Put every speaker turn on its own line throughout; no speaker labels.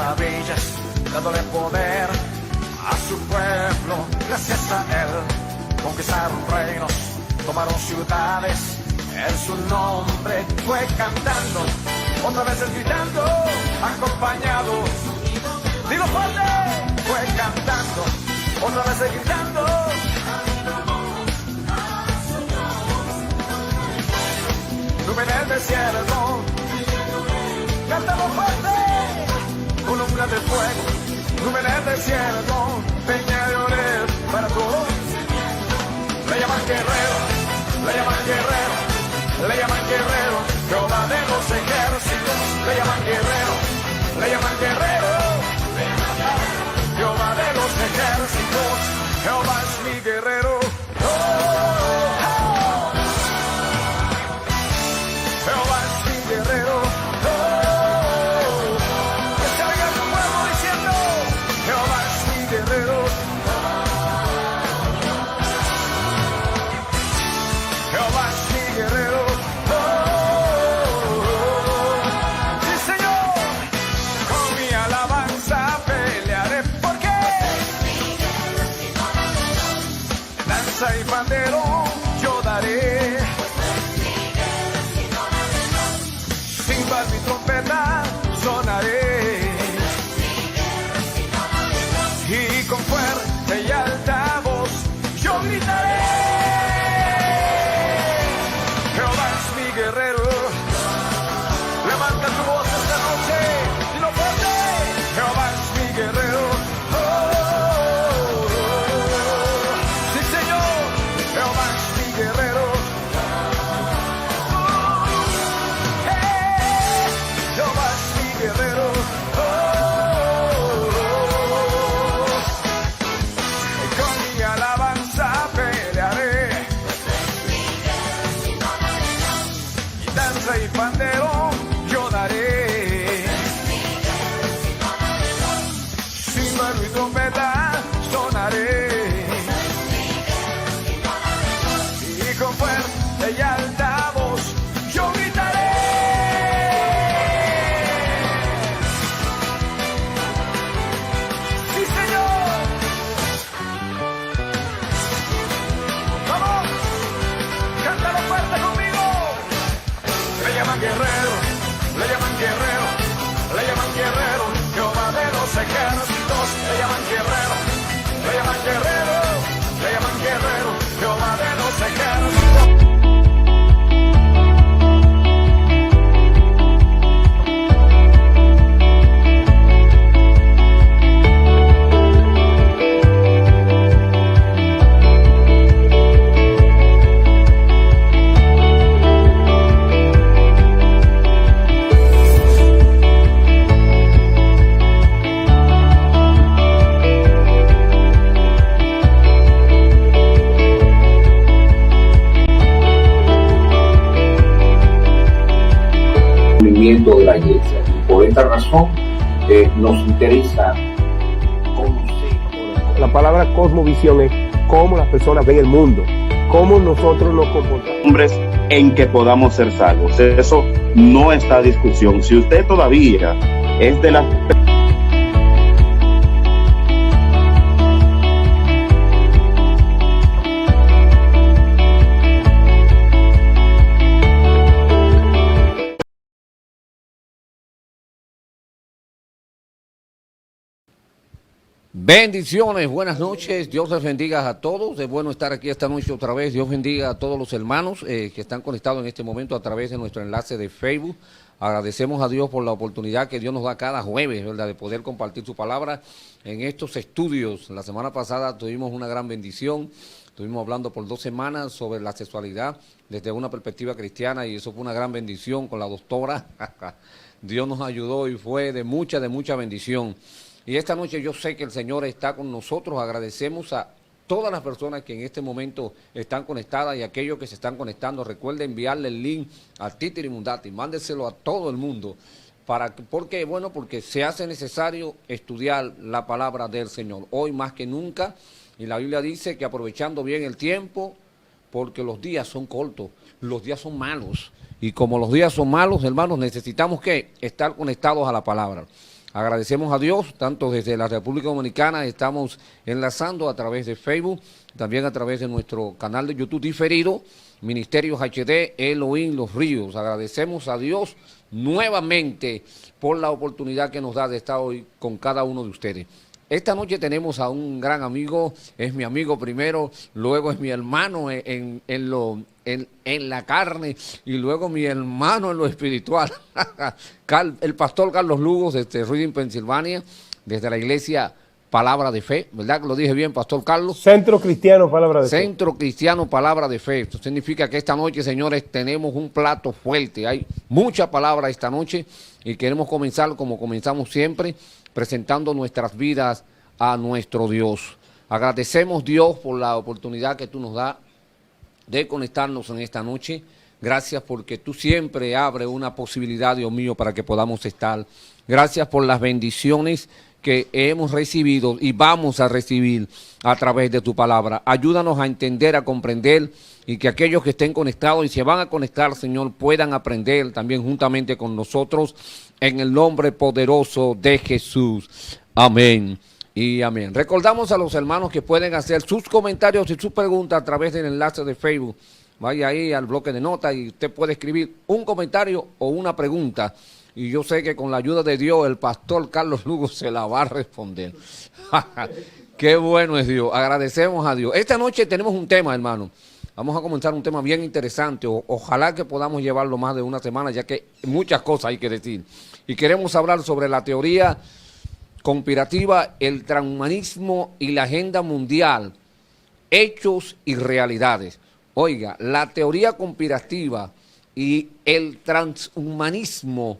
maravillas, dándole poder a su pueblo. Gracias a él conquistaron reinos, tomaron ciudades, en su nombre fue cantando, otra vez gritando, acompañado. Dilo fuerte, fue cantando, otra vez gritando. Nube en el desierto, cántalo fuerte, columna de fuego. Nube en el desierto, peña de Oreb para todos. Le llaman guerrero, le llaman guerrero, le llaman guerrero, Jehová de los ejércitos. Le llaman guerrero, le llaman guerrero, Jehová de los ejércitos. Jehová es mi guerrero. Jehová es mi guerrero. Que se oiga tu pueblo diciendo, Jehová es mi guerrero. Jehová es mi guerrero. Sí, Señor. Con mi alabanza pelearé. ¿Por qué? Danza y pandero yo daré. Cimbal mi trompeta sonaré. Y con fuerte y alta voz yo gritaré. Jehová es mi guerrero. Levanta tu voz esta noche y lo fuerte. Jehová es mi guerrero. Sí, Señor. Jehová es mi guerrero. Jehová es mi guerrero. Con mi alabanza pelearé. Y danza y pandero yo daré. Címbalo y trompeta sonaré. Y con fuerte y alta voz yo gritaré. Sí, Señor. Vamos, cántalo fuerte conmigo. Le llaman guerrero, le llaman guerrero, le llaman guerrero, Jehová de los ejércitos. Le llaman guerrero, le llaman guerrero, le llaman guerrero, Jehová de los ejércitos.
De la iglesia, y por esta razón nos interesa conocer.
La palabra cosmovisión es cómo las personas ven el mundo, cómo nosotros nos comportamos.
Hombres en que podamos ser salvos. Eso no está a discusión. Si usted todavía es de las
bendiciones, buenas noches, Dios les bendiga a todos, es bueno estar aquí esta noche otra vez, Dios bendiga a todos los hermanos que están conectados en este momento a través de nuestro enlace de Facebook. Agradecemos a Dios por la oportunidad que Dios nos da cada jueves, ¿verdad?, de poder compartir su palabra en estos estudios. La semana pasada tuvimos una gran bendición, estuvimos hablando por 2 semanas sobre la sexualidad desde una perspectiva cristiana y eso fue una gran bendición con la doctora. Dios nos ayudó y fue de mucha bendición. Y esta noche yo sé que el Señor está con nosotros. Agradecemos a todas las personas que en este momento están conectadas y aquellos que se están conectando. Recuerde enviarle el link a Titiri Mundati, mándeselo a todo el mundo. Porque se hace necesario estudiar la palabra del Señor. Hoy más que nunca, y la Biblia dice que aprovechando bien el tiempo, porque los días son cortos, los días son malos. Y como los días son malos, hermanos, necesitamos ¿qué? Estar conectados a la palabra. Agradecemos a Dios, tanto desde la República Dominicana, estamos enlazando a través de Facebook, también a través de nuestro canal de YouTube diferido, Ministerios HD, Elohim Los Ríos. Agradecemos a Dios nuevamente por la oportunidad que nos da de estar hoy con cada uno de ustedes. Esta noche tenemos a un gran amigo, es mi amigo primero, luego es mi hermano en la carne y luego mi hermano en lo espiritual. El pastor Carlos Lugo desde Reading, Pensilvania, desde la iglesia Palabra de Fe, ¿verdad que lo dije bien, pastor Carlos?
Centro Cristiano Palabra de Fe.
Centro Cristiano Palabra de Fe. Esto significa que esta noche, señores, tenemos un plato fuerte. Hay mucha palabra esta noche y queremos comenzar como comenzamos siempre, presentando nuestras vidas a nuestro Dios. Agradecemos, Dios, por la oportunidad que tú nos das de conectarnos en esta noche. Gracias porque tú siempre abres una posibilidad, Dios mío, para que podamos estar. Gracias por las bendiciones que hemos recibido y vamos a recibir a través de tu palabra. Ayúdanos a entender, a comprender y que aquellos que estén conectados y se van a conectar, Señor, puedan aprender también juntamente con nosotros en el nombre poderoso de Jesús. Amén y amén. Recordamos a los hermanos que pueden hacer sus comentarios y sus preguntas a través del enlace de Facebook. Vaya ahí al bloque de notas y usted puede escribir un comentario o una pregunta. Y yo sé que con la ayuda de Dios, el pastor Carlos Lugo se la va a responder. Qué bueno es Dios. Agradecemos a Dios. Esta noche tenemos un tema, hermano. Vamos a comenzar un tema bien interesante. Ojalá que podamos llevarlo más de una semana, ya que muchas cosas hay que decir. Y queremos hablar sobre la teoría conspirativa, el transhumanismo y la agenda mundial, hechos y realidades. Oiga, la teoría conspirativa y el transhumanismo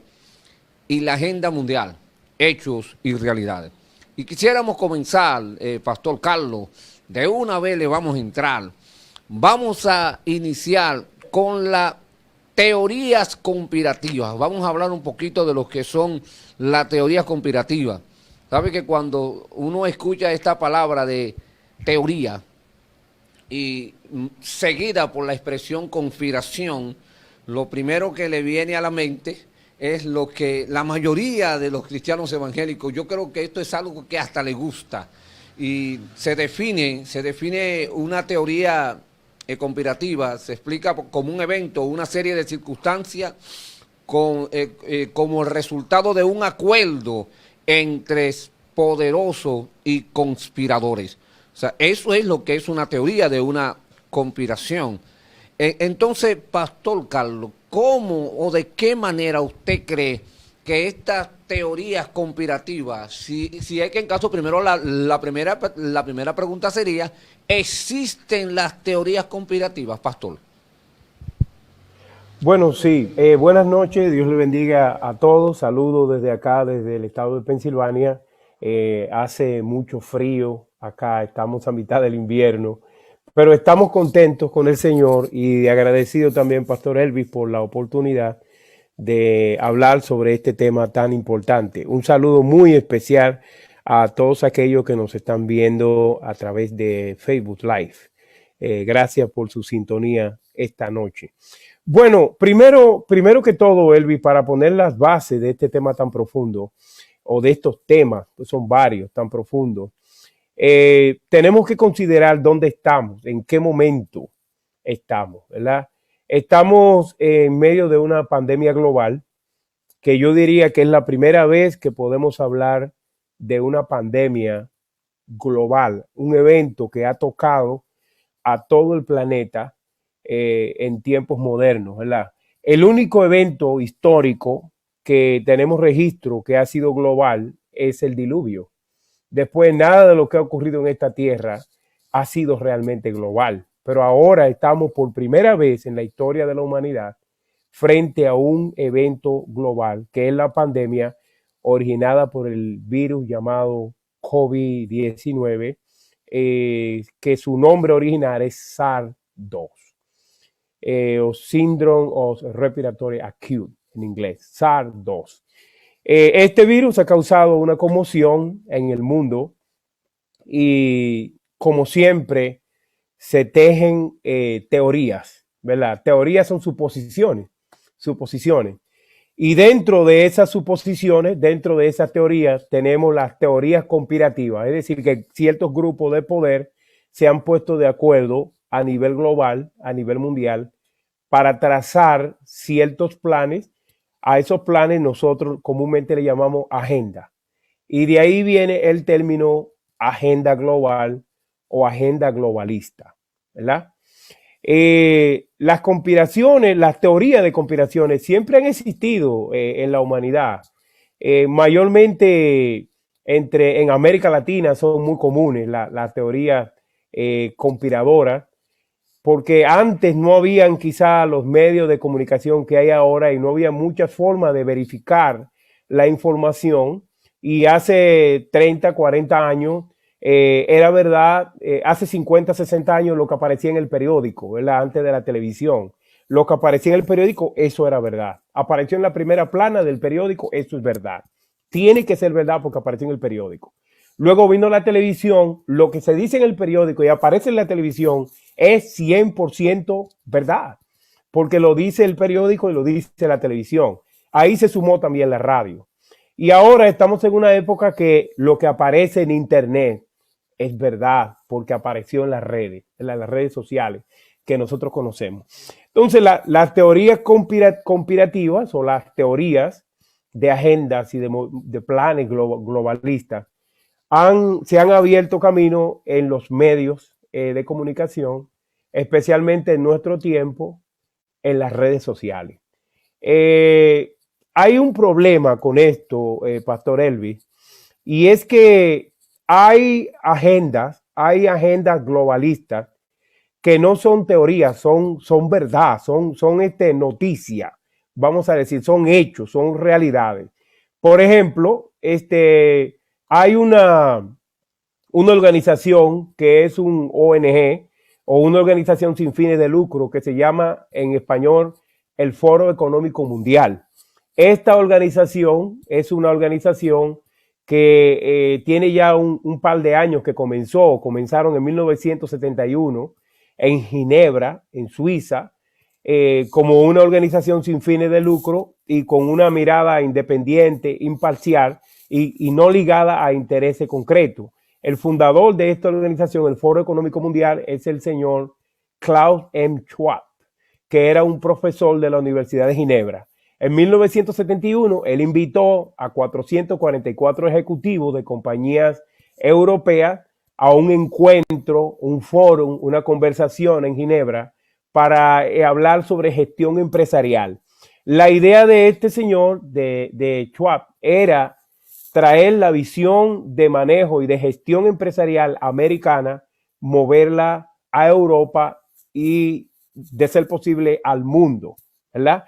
y la agenda mundial, hechos y realidades. Y quisiéramos comenzar, pastor Carlos, de una vez le vamos a entrar. Vamos a iniciar con las teorías conspirativas. Vamos a hablar un poquito de lo que son las teorías conspirativas. ¿Sabe que cuando uno escucha esta palabra de teoría y seguida por la expresión conspiración, lo primero que le viene a la mente es lo que la mayoría de los cristianos evangélicos, yo creo que esto es algo que hasta le gusta, y se define una teoría conspirativa, se explica como un evento, una serie de circunstancias como el resultado de un acuerdo entre poderosos y conspiradores. O sea, eso es lo que es una teoría de una conspiración. Entonces, pastor Carlos, ¿cómo o de qué manera usted cree que estas teorías conspirativas, si es que en caso primero la primera pregunta sería, ¿existen las teorías conspirativas, pastor?
Bueno, sí. Buenas noches, Dios le bendiga a todos. Saludos desde acá, desde el estado de Pensilvania. Hace mucho frío acá, estamos a mitad del invierno. Pero estamos contentos con el Señor y agradecido también, Pastor Elvis, por la oportunidad de hablar sobre este tema tan importante. Un saludo muy especial a todos aquellos que nos están viendo a través de Facebook Live. Gracias por su sintonía esta noche. Bueno, primero que todo, Elvis, para poner las bases de este tema tan profundo, o de estos temas, pues son varios, tan profundos, tenemos que considerar dónde estamos, en qué momento estamos, ¿verdad? Estamos en medio de una pandemia global, que yo diría que es la primera vez que podemos hablar de una pandemia global, un evento que ha tocado a todo el planeta en tiempos modernos, ¿verdad? El único evento histórico que tenemos registro que ha sido global es el diluvio. Después, nada de lo que ha ocurrido en esta tierra ha sido realmente global. Pero ahora estamos por primera vez en la historia de la humanidad frente a un evento global, que es la pandemia originada por el virus llamado COVID-19, que su nombre original es SARS-2, o Syndrome of Respiratory Acute en inglés, SARS-2. Este virus ha causado una conmoción en el mundo y, como siempre, se tejen teorías, ¿verdad? Teorías son suposiciones. Y dentro de esas suposiciones, dentro de esas teorías, tenemos las teorías conspirativas, es decir, que ciertos grupos de poder se han puesto de acuerdo a nivel global, a nivel mundial, para trazar ciertos planes. A esos planes nosotros comúnmente le llamamos agenda. Y de ahí viene el término agenda global o agenda globalista, ¿verdad? Las conspiraciones, las teorías de conspiraciones siempre han existido en la humanidad. Mayormente en América Latina son muy comunes las teorías conspiradoras, porque antes no habían quizá los medios de comunicación que hay ahora y no había muchas formas de verificar la información. Y hace 30, 40 años era verdad, hace 50, 60 años lo que aparecía en el periódico, ¿verdad? Antes de la televisión. Lo que aparecía en el periódico, eso era verdad. Apareció en la primera plana del periódico, eso es verdad. Tiene que ser verdad porque apareció en el periódico. Luego vino la televisión, lo que se dice en el periódico y aparece en la televisión es 100% verdad, porque lo dice el periódico y lo dice la televisión. Ahí se sumó también la radio. Y ahora estamos en una época que lo que aparece en internet es verdad, porque apareció en las redes sociales que nosotros conocemos. Entonces, las teorías conspirativas o las teorías de agendas y de planes globalistas se han abierto camino en los medios de comunicación, especialmente en nuestro tiempo, en las redes sociales. Hay un problema con esto, Pastor Elvis, y es que hay agendas globalistas que no son teorías, son verdad, son noticias, vamos a decir, son hechos, son realidades. Por ejemplo, hay una organización que es un ONG o una organización sin fines de lucro que se llama en español el Foro Económico Mundial. Esta organización es una organización que tiene ya un par de años que comenzaron en 1971 en Ginebra, en Suiza, como una organización sin fines de lucro y con una mirada independiente, imparcial y no ligada a intereses concretos. El fundador de esta organización, el Foro Económico Mundial, es el señor Klaus M. Schwab, que era un profesor de la Universidad de Ginebra. En 1971, él invitó a 444 ejecutivos de compañías europeas a un encuentro, un foro, una conversación en Ginebra para hablar sobre gestión empresarial. La idea de este señor, de Schwab, era traer la visión de manejo y de gestión empresarial americana, moverla a Europa y, de ser posible, al mundo, ¿verdad?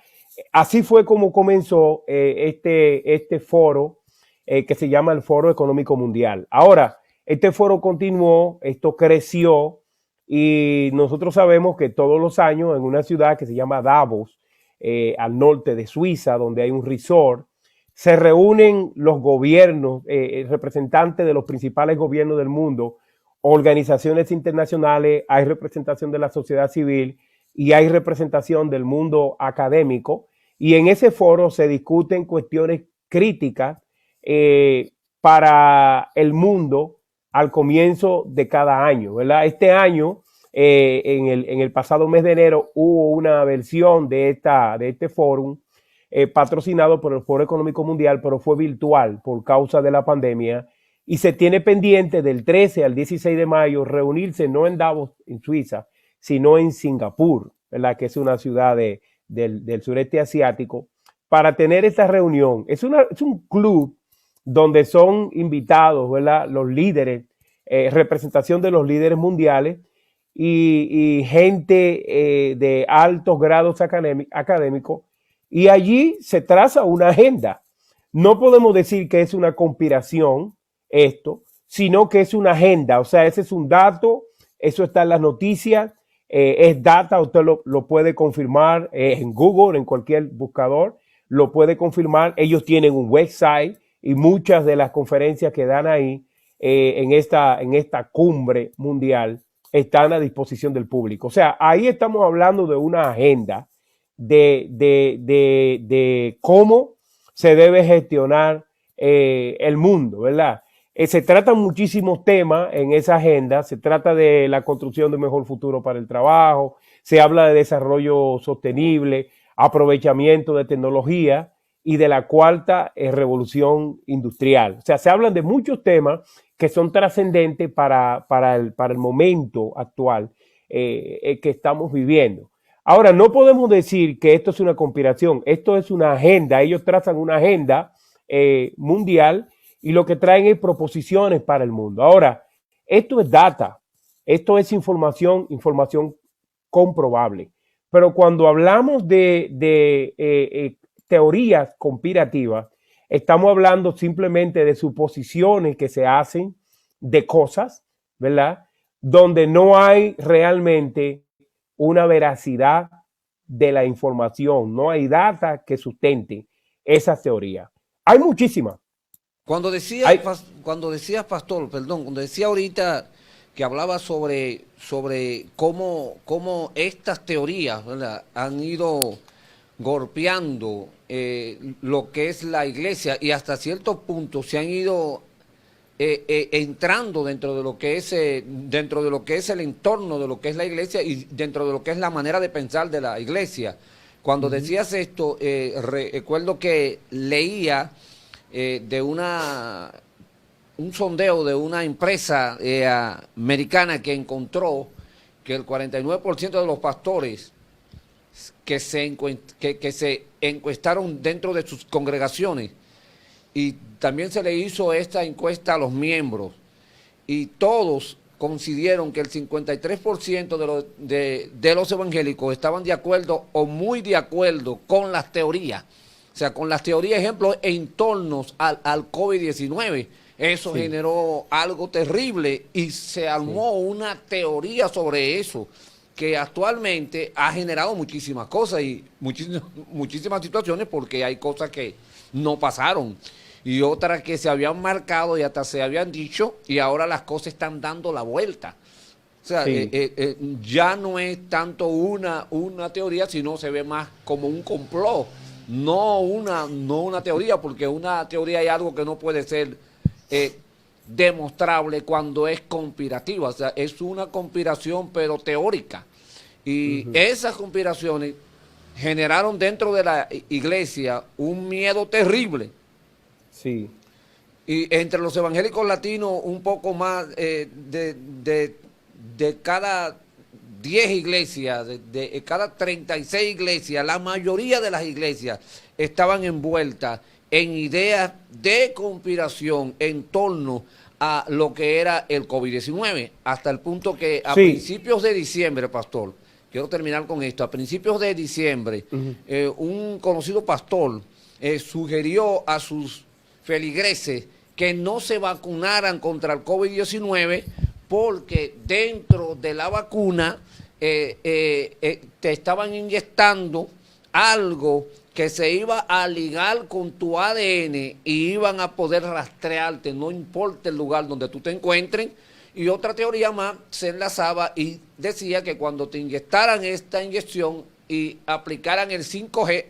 Así fue como comenzó este foro que se llama el Foro Económico Mundial. Ahora, este foro continuó, esto creció y nosotros sabemos que todos los años en una ciudad que se llama Davos, al norte de Suiza, donde hay un resort, se reúnen los gobiernos, representantes de los principales gobiernos del mundo, organizaciones internacionales, hay representación de la sociedad civil y hay representación del mundo académico. Y en ese foro se discuten cuestiones críticas para el mundo al comienzo de cada año, ¿verdad? Este año, en el pasado mes de enero, hubo una versión de este foro patrocinado por el Foro Económico Mundial, pero fue virtual por causa de la pandemia. Y se tiene pendiente del 13 al 16 de mayo reunirse no en Davos, en Suiza, sino en Singapur, ¿verdad? Que es una ciudad del sureste asiático, para tener esta reunión. Es un club donde son invitados, ¿verdad? Los líderes, representación de los líderes mundiales y gente de altos grados académicos, y allí se traza una agenda. No podemos decir que es una conspiración esto, sino que es una agenda. O sea, ese es un dato, eso está en las noticias, es data, usted lo puede confirmar en Google, en cualquier buscador, lo puede confirmar. Ellos tienen un website y muchas de las conferencias que dan ahí en esta cumbre mundial están a disposición del público. O sea, ahí estamos hablando de una agenda de cómo se debe gestionar el mundo, ¿verdad? Se tratan muchísimos temas en esa agenda, se trata de la construcción de un mejor futuro para el trabajo, se habla de desarrollo sostenible, aprovechamiento de tecnología y de la cuarta revolución industrial. O sea, se hablan de muchos temas que son trascendentes para el momento actual que estamos viviendo. Ahora, no podemos decir que esto es una conspiración, esto es una agenda, ellos trazan una agenda mundial y lo que traen es proposiciones para el mundo. Ahora, esto es data, esto es información comprobable. Pero cuando hablamos de teorías conspirativas, estamos hablando simplemente de suposiciones que se hacen de cosas, ¿verdad? Donde no hay realmente una veracidad de la información, no hay data que sustente esas teorías. Hay muchísimas.
Cuando decías, pastor, perdón, cuando decía ahorita que hablaba sobre cómo estas teorías, ¿verdad?, han ido golpeando lo que es la iglesia y hasta cierto punto se han ido entrando dentro de lo que es el entorno de lo que es la iglesia y dentro de lo que es la manera de pensar de la iglesia. Cuando decías esto, recuerdo que leía de un sondeo de una empresa americana que encontró que el 49% de los pastores que se encuestaron dentro de sus congregaciones, y también se le hizo esta encuesta a los miembros, y todos coincidieron que el 53% de los evangélicos estaban de acuerdo o muy de acuerdo con las teorías. O sea, con las teorías, ejemplo, en torno al COVID-19. Eso generó algo terrible y se armó una teoría sobre eso que actualmente ha generado muchísimas cosas y muchísimas situaciones, porque hay cosas que no pasaron y otras que se habían marcado y hasta se habían dicho y ahora las cosas están dando la vuelta. O sea, ya no es tanto una teoría, sino se ve más como un complot. No una teoría, porque una teoría es algo que no puede ser demostrable cuando es conspirativa. O sea, es una conspiración pero teórica. Y esas conspiraciones generaron dentro de la iglesia un miedo terrible.
Sí.
Y entre los evangélicos latinos, un poco más de cada 10 iglesias, de cada 36 iglesias, la mayoría de las iglesias estaban envueltas en ideas de conspiración en torno a lo que era el COVID-19, hasta el punto que a principios de diciembre, pastor, quiero terminar con esto, a principios de diciembre, un conocido pastor sugirió a sus feligreses que no se vacunaran contra el COVID-19 porque dentro de la vacuna te estaban inyectando algo que se iba a ligar con tu ADN y iban a poder rastrearte, no importa el lugar donde tú te encuentres. Y otra teoría más se enlazaba y decía que cuando te inyectaran esta inyección y aplicaran el 5G,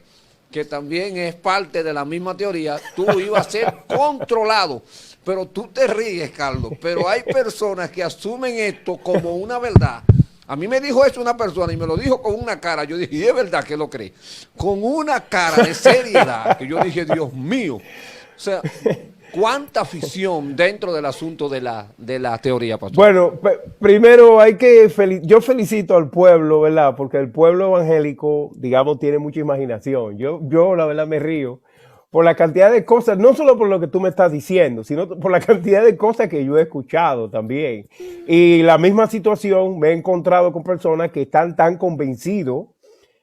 que también es parte de la misma teoría, tú ibas a ser controlado. Pero tú te ríes, Carlos, pero hay personas que asumen esto como una verdad. A mí me dijo eso una persona y me lo dijo con una cara. Yo dije, ¿y es verdad que lo cree? Con una cara de seriedad, que yo dije, Dios mío. O sea, ¿cuánta afición dentro del asunto de la teoría, pastor?
Bueno, primero yo felicito al pueblo, ¿verdad? Porque el pueblo evangélico, digamos, tiene mucha imaginación. Yo la verdad me río por la cantidad de cosas, no solo por lo que tú me estás diciendo, sino por la cantidad de cosas que yo he escuchado también. Y la misma situación me he encontrado con personas que están tan convencidos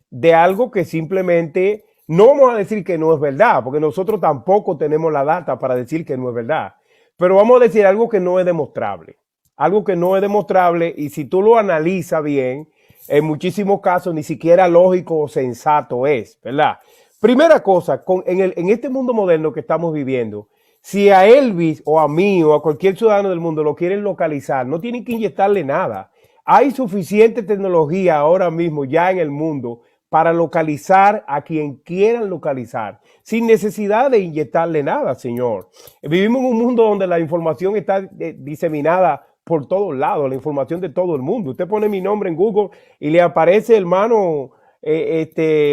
de algo que simplemente no vamos a decir que no es verdad, porque nosotros tampoco tenemos la data para decir que no es verdad. Pero vamos a decir algo que no es demostrable. Algo que no es demostrable, y si tú lo analizas bien, en muchísimos casos ni siquiera lógico o sensato es, ¿verdad? Primera cosa, en este mundo moderno que estamos viviendo, si a Elvis o a mí o a cualquier ciudadano del mundo lo quieren localizar, no tienen que inyectarle nada. Hay suficiente tecnología ahora mismo ya en el mundo para localizar a quien quieran localizar, sin necesidad de inyectarle nada, señor. Vivimos en un mundo donde la información está diseminada por todos lados, la información de todo el mundo. Usted pone mi nombre en Google y le aparece, hermano,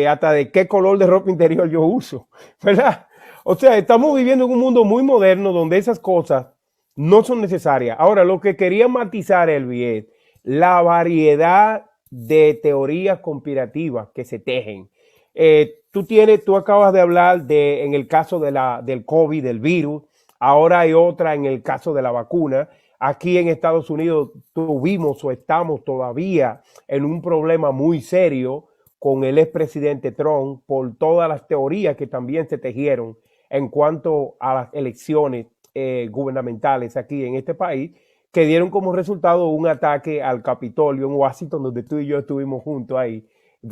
hasta de qué color de ropa interior yo uso, ¿verdad? O sea, estamos viviendo en un mundo muy moderno donde esas cosas no son necesarias. Ahora, lo que quería matizar, Elvi, es la variedad de teorías conspirativas que se tejen. Tú acabas de hablar en el caso del COVID, del virus. Ahora hay otra en el caso de la vacuna. Aquí en Estados Unidos tuvimos o estamos todavía en un problema muy serio con el expresidente Trump por todas las teorías que también se tejieron en cuanto a las elecciones gubernamentales aquí en este país, que dieron como resultado un ataque al Capitolio en Washington, donde tú y yo estuvimos juntos ahí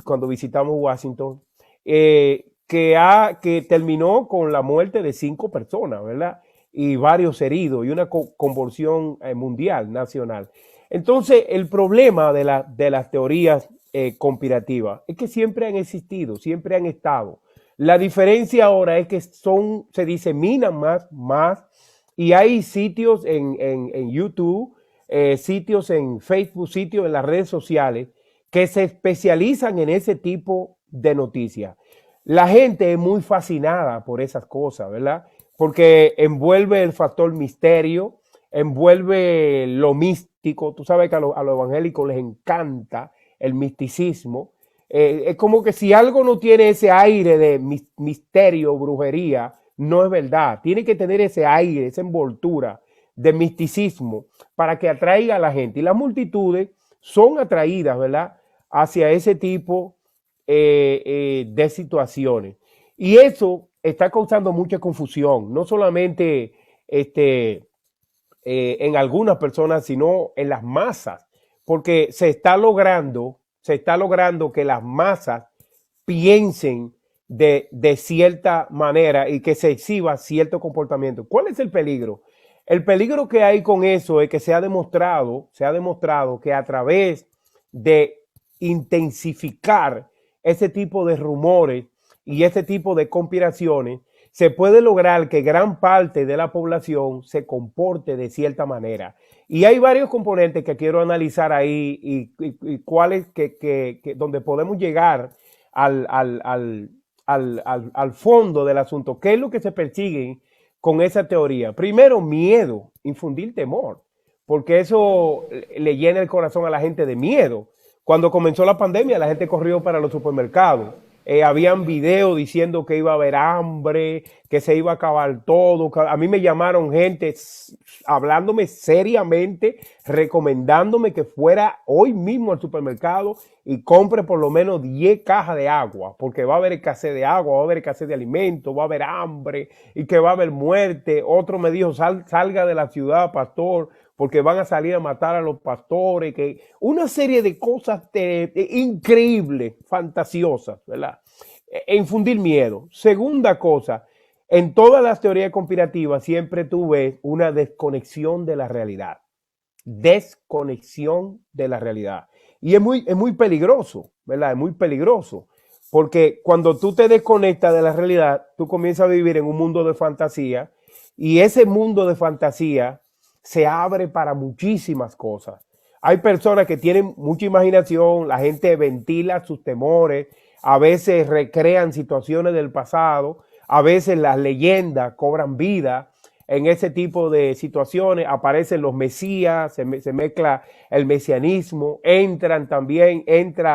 cuando visitamos Washington, que terminó con la muerte de 5 personas, ¿verdad? Y varios heridos y una convulsión mundial, nacional. Entonces, el problema de las teorías conspirativas es que siempre han existido, siempre han estado. La diferencia ahora es que se diseminan más y hay sitios en YouTube, sitios en Facebook, sitios en las redes sociales que se especializan en ese tipo de noticias. La gente es muy fascinada por esas cosas, ¿verdad? Porque envuelve el factor misterio, envuelve lo místico. Tú sabes que a los evangélicos les encanta el misticismo. Es como que si algo no tiene ese aire de misterio, brujería, no es verdad. Tiene que tener ese aire, esa envoltura de misticismo para que atraiga a la gente. Y las multitudes son atraídas, ¿verdad?, hacia ese tipo de situaciones. Y eso está causando mucha confusión, no solamente en algunas personas, sino en las masas, porque se está logrando que las masas piensen de cierta manera y que se exhiba cierto comportamiento. ¿Cuál es el peligro? El peligro que hay con eso es que se ha demostrado que a través de intensificar ese tipo de rumores y ese tipo de conspiraciones, se puede lograr que gran parte de la población se comporte de cierta manera. Y hay varios componentes que quiero analizar ahí y cuáles donde podemos llegar al fondo del asunto. ¿Qué es lo que se persigue con esa teoría? Primero, miedo, infundir temor, porque eso le llena el corazón a la gente de miedo. Cuando comenzó la pandemia, la gente corrió para los supermercados. Habían videos diciendo que iba a haber hambre, que se iba a acabar todo. A mí me llamaron gente hablándome seriamente, recomendándome que fuera hoy mismo al supermercado y compre por lo menos 10 cajas de agua, porque va a haber escasez de agua, va a haber escasez de alimentos, va a haber hambre y que va a haber muerte. Otro me dijo, salga de la ciudad, pastor, porque van a salir a matar a los pastores, que una serie de cosas increíbles, fantasiosas, ¿verdad? Infundir miedo. Segunda cosa, en todas las teorías conspirativas siempre tú ves una desconexión de la realidad. Desconexión de la realidad. Y es muy peligroso, ¿verdad? Es muy peligroso, porque cuando tú te desconectas de la realidad, tú comienzas a vivir en un mundo de fantasía y ese mundo de fantasía se abre para muchísimas cosas. Hay personas que tienen mucha imaginación, la gente ventila sus temores, a veces recrean situaciones del pasado, a veces las leyendas cobran vida en ese tipo de situaciones, aparecen los mesías, se mezcla el mesianismo, entra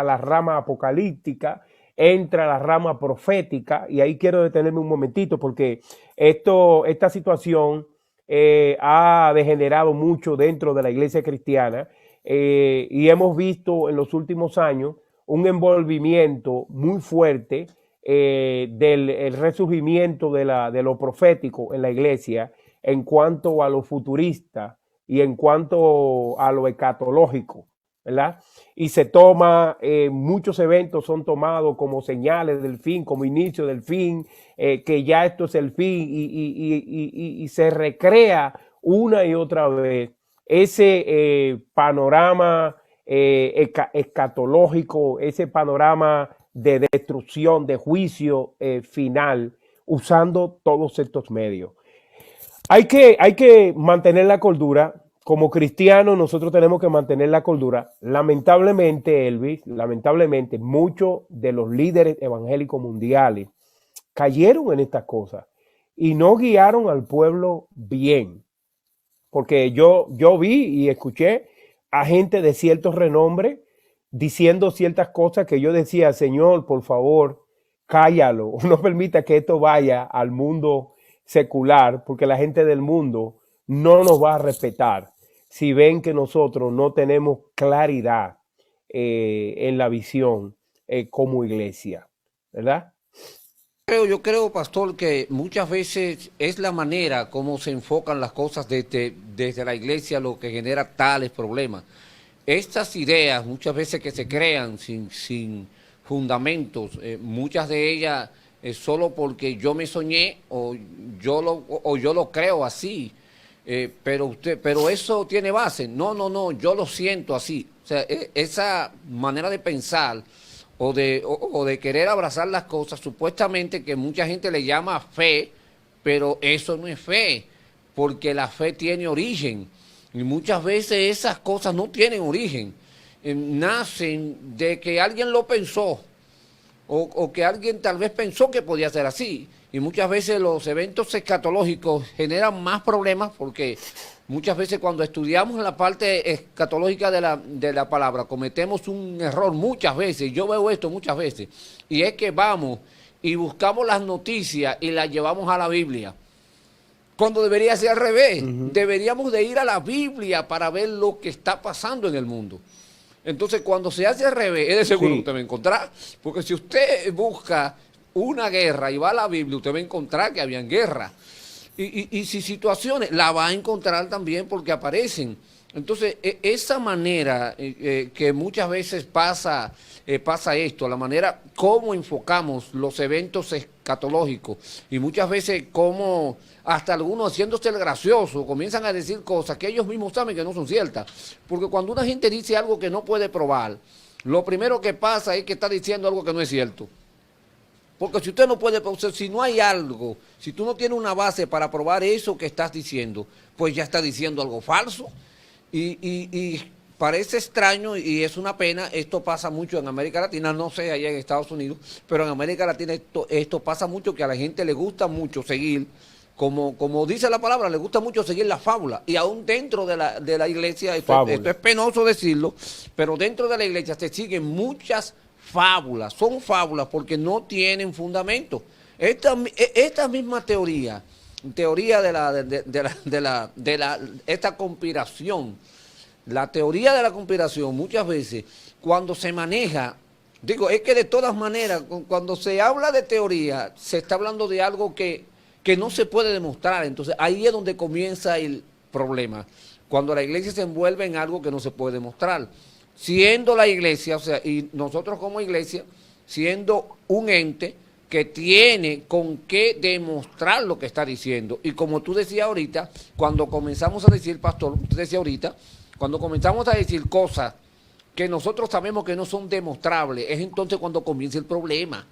la rama apocalíptica, entra la rama profética, y ahí quiero detenerme un momentito porque esta situación ha degenerado mucho dentro de la iglesia cristiana y hemos visto en los últimos años un envolvimiento muy fuerte del resurgimiento de lo profético en la iglesia en cuanto a lo futurista y en cuanto a lo escatológico, ¿verdad? Y se toma, muchos eventos son tomados como señales del fin, como inicio del fin, que ya esto es el fin y se recrea una y otra vez ese panorama escatológico, ese panorama de destrucción, de juicio final, usando todos estos medios. Hay que mantener la cordura. Como cristianos nosotros tenemos que mantener la cordura. Lamentablemente, Elvis, lamentablemente muchos de los líderes evangélicos mundiales cayeron en estas cosas y no guiaron al pueblo bien. Porque yo vi y escuché a gente de cierto renombre diciendo ciertas cosas que yo decía, Señor, por favor, cállalo. No permita que esto vaya al mundo secular, porque la gente del mundo no nos va a respetar si ven que nosotros no tenemos claridad en la visión como iglesia, ¿verdad?
Yo creo, pastor, que muchas veces es la manera como se enfocan las cosas desde la iglesia lo que genera tales problemas. Estas ideas muchas veces que se crean sin fundamentos, muchas de ellas solo porque yo me soñé o yo lo creo así, pero eso tiene base. No, yo lo siento así. O sea, esa manera de pensar o de querer abrazar las cosas, supuestamente que mucha gente le llama fe, pero eso no es fe, porque la fe tiene origen. Y muchas veces esas cosas no tienen origen, nacen de que alguien lo pensó, o que alguien tal vez pensó que podía ser así. Y muchas veces los eventos escatológicos generan más problemas porque muchas veces cuando estudiamos la parte escatológica de la palabra cometemos un error muchas veces. Yo veo esto muchas veces y es que vamos y buscamos las noticias y las llevamos a la Biblia, cuando debería ser al revés. Deberíamos de ir a la Biblia para ver lo que está pasando en el mundo. Entonces, cuando se hace al revés, es de seguro que usted va a encontrar, porque si usted busca una guerra y va a la Biblia, usted va a encontrar que habían guerra. Y si situaciones, la va a encontrar también porque aparecen. Entonces, esa manera que muchas veces pasa esto, la manera como enfocamos los eventos escatológicos, y muchas veces como hasta algunos haciéndose el gracioso, comienzan a decir cosas que ellos mismos saben que no son ciertas. Porque cuando una gente dice algo que no puede probar, lo primero que pasa es que está diciendo algo que no es cierto. Porque si usted no puede, si no hay algo, si tú no tienes una base para probar eso que estás diciendo, pues ya está diciendo algo falso. Y parece extraño y es una pena, esto pasa mucho en América Latina, no sé allá en Estados Unidos, pero en América Latina esto pasa mucho, que a la gente le gusta mucho seguir, como dice la palabra, le gusta mucho seguir la fábula. Y aún dentro de la iglesia, esto es penoso decirlo, pero dentro de la iglesia se siguen muchas fábulas, son fábulas porque no tienen fundamento. Esta misma teoría de esta conspiración, la teoría de la conspiración muchas veces cuando se maneja, digo, es que de todas maneras cuando se habla de teoría se está hablando de algo que no se puede demostrar. Entonces ahí es donde comienza el problema, cuando la iglesia se envuelve en algo que no se puede demostrar. Siendo la iglesia, o sea, y nosotros como iglesia, siendo un ente que tiene con qué demostrar lo que está diciendo. Y como tú decías ahorita, cuando comenzamos a decir, pastor, usted decía ahorita, cuando comenzamos a decir cosas que nosotros sabemos que no son demostrables, es entonces cuando comienza el problema.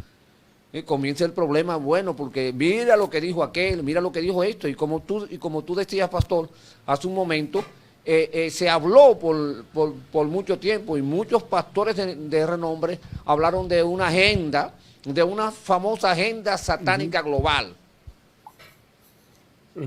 Comienza el problema, bueno, porque mira lo que dijo aquel, mira lo que dijo esto, y como tú decías, pastor, hace un momento, se habló por mucho tiempo y muchos pastores de renombre hablaron de una agenda, de una famosa agenda satánica global.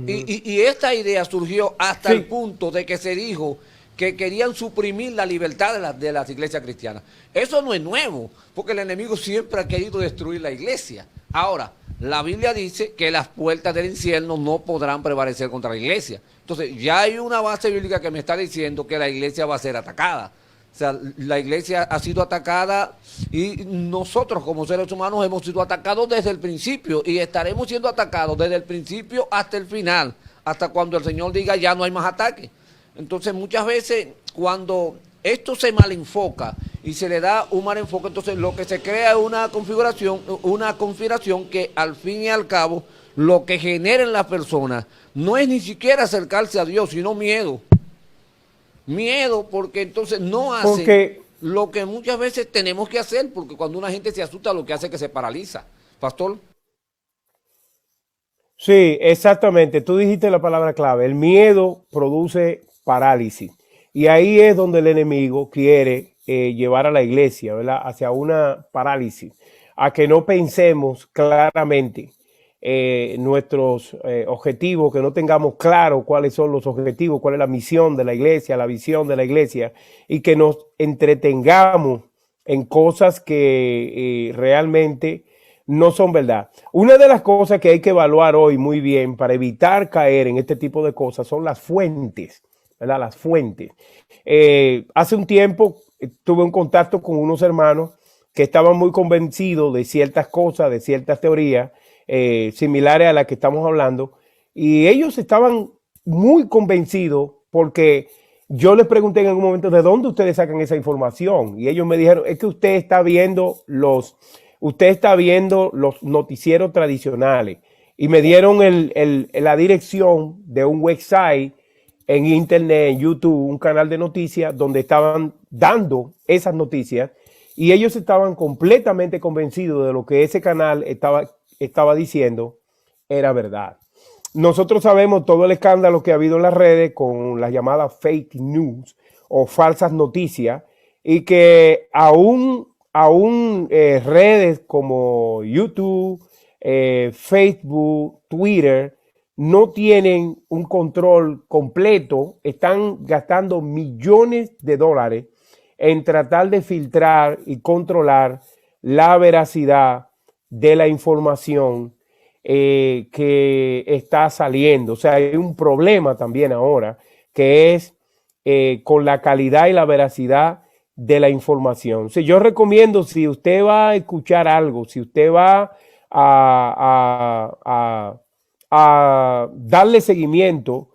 Y esta idea surgió hasta el punto de que se dijo que querían suprimir la libertad de las iglesias cristianas. Eso no es nuevo, porque el enemigo siempre ha querido destruir la iglesia. Ahora, la Biblia dice que las puertas del infierno no podrán prevalecer contra la iglesia. Entonces, ya hay una base bíblica que me está diciendo que la iglesia va a ser atacada. O sea, la iglesia ha sido atacada y nosotros como seres humanos hemos sido atacados desde el principio y estaremos siendo atacados desde el principio hasta el final, hasta cuando el Señor diga ya no hay más ataques. Entonces, muchas veces cuando esto se malenfoca y se le da un mal enfoque, entonces lo que se crea es una conspiración que al fin y al cabo lo que genera en las personas no es ni siquiera acercarse a Dios, sino miedo. Miedo porque entonces no hacen lo que muchas veces tenemos que hacer, porque cuando una gente se asusta lo que hace es que se paraliza. Pastor.
Sí, exactamente. Tú dijiste la palabra clave. El miedo produce parálisis. Y ahí es donde el enemigo quiere llevar a la iglesia, ¿verdad? Hacia una parálisis, a que no pensemos claramente nuestros objetivos, que no tengamos claro cuáles son los objetivos, cuál es la misión de la iglesia, la visión de la iglesia, y que nos entretengamos en cosas que realmente no son verdad. Una de las cosas que hay que evaluar hoy muy bien para evitar caer en este tipo de cosas son las fuentes, ¿verdad? Las fuentes. Hace un tiempo tuve un contacto con unos hermanos que estaban muy convencidos de ciertas cosas, de ciertas teorías similares a las que estamos hablando, y ellos estaban muy convencidos porque yo les pregunté en algún momento de dónde ustedes sacan esa información, y ellos me dijeron, es que usted está viendo los noticieros tradicionales, y me dieron la dirección de un website en internet, en YouTube, un canal de noticias donde estaban dando esas noticias, y ellos estaban completamente convencidos de lo que ese canal estaba diciendo era verdad. Nosotros sabemos todo el escándalo que ha habido en las redes con las llamadas fake news o falsas noticias, y que aún redes como YouTube, Facebook, Twitter no tienen un control completo, están gastando millones de dólares en tratar de filtrar y controlar la veracidad de la información que está saliendo. O sea, hay un problema también ahora que es con la calidad y la veracidad de la información. O sea, yo recomiendo, si usted va a escuchar algo, si usted va a darle seguimiento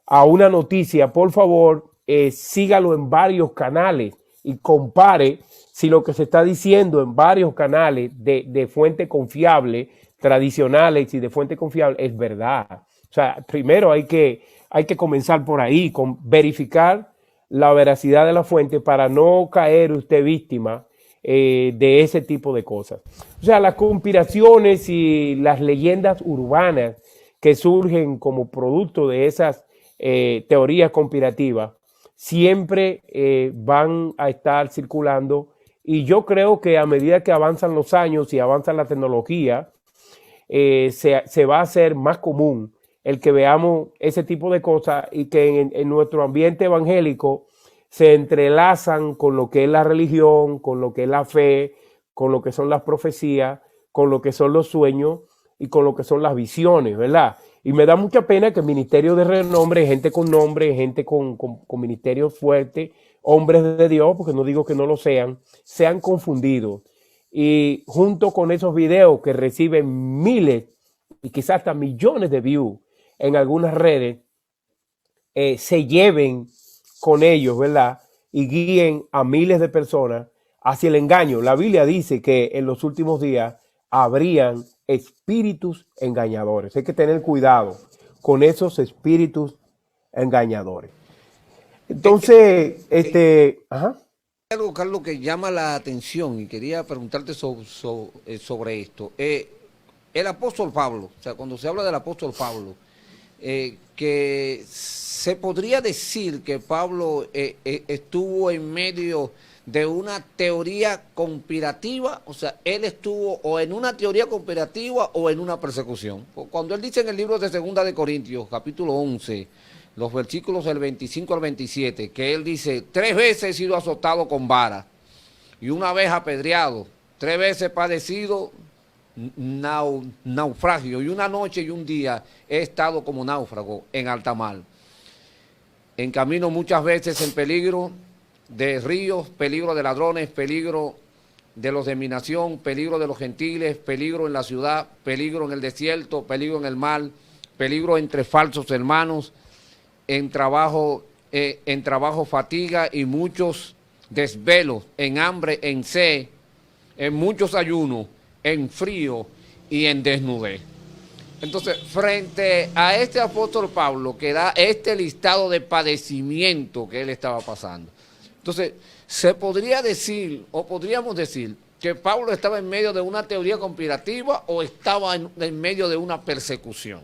a una noticia, por favor, sígalo en varios canales y compare si lo que se está diciendo en varios canales de fuente confiable, tradicionales y de fuente confiable, es verdad. O sea, primero hay que comenzar por ahí, con verificar la veracidad de la fuente para no caer usted víctima de ese tipo de cosas. O sea, las conspiraciones y las leyendas urbanas que surgen como producto de esas teorías conspirativas siempre van a estar circulando, y yo creo que a medida que avanzan los años y avanza la tecnología, se va a hacer más común el que veamos ese tipo de cosas, y que en nuestro ambiente evangélico se entrelazan con lo que es la religión, con lo que es la fe, con lo que son las profecías, con lo que son los sueños y con lo que son las visiones, ¿verdad? Y me da mucha pena que ministerios de renombre, gente con nombre, gente con ministerios fuertes, hombres de Dios, porque no digo que no lo sean confundidos. Y junto con esos videos que reciben miles y quizás hasta millones de views en algunas redes, se lleven con ellos, ¿verdad? Y guíen a miles de personas hacia el engaño. La Biblia dice que en los últimos días habrían espíritus engañadores. Hay que tener cuidado con esos espíritus engañadores. Entonces, ajá.
Algo, Carlos, que llama la atención, y quería preguntarte sobre esto. El apóstol Pablo, o sea, cuando se habla del apóstol Pablo, que se podría decir que Pablo estuvo en medio de una teoría conspirativa, o sea, él estuvo o en una teoría conspirativa o en una persecución. Cuando él dice en el libro de 2 de Corintios, capítulo 11, los versículos del 25 al 27, que él dice, 3 veces he sido azotado con vara, y una vez apedreado, 3 veces he padecido naufragio, y una noche y un día he estado como náufrago en alta mar. En camino muchas veces en peligro de ríos, peligro de ladrones, peligro de los de mi nación, peligro de los gentiles, peligro en la ciudad, peligro en el desierto, peligro en el mar, peligro entre falsos hermanos, en trabajo fatiga y muchos desvelos, en hambre, en sed, en muchos ayunos, en frío y en desnudez. Entonces, frente a este apóstol Pablo, que da este listado de padecimiento que él estaba pasando, entonces, Se podría decir, o podríamos decir, que Pablo estaba en medio de una teoría conspirativa o estaba en medio de una persecución.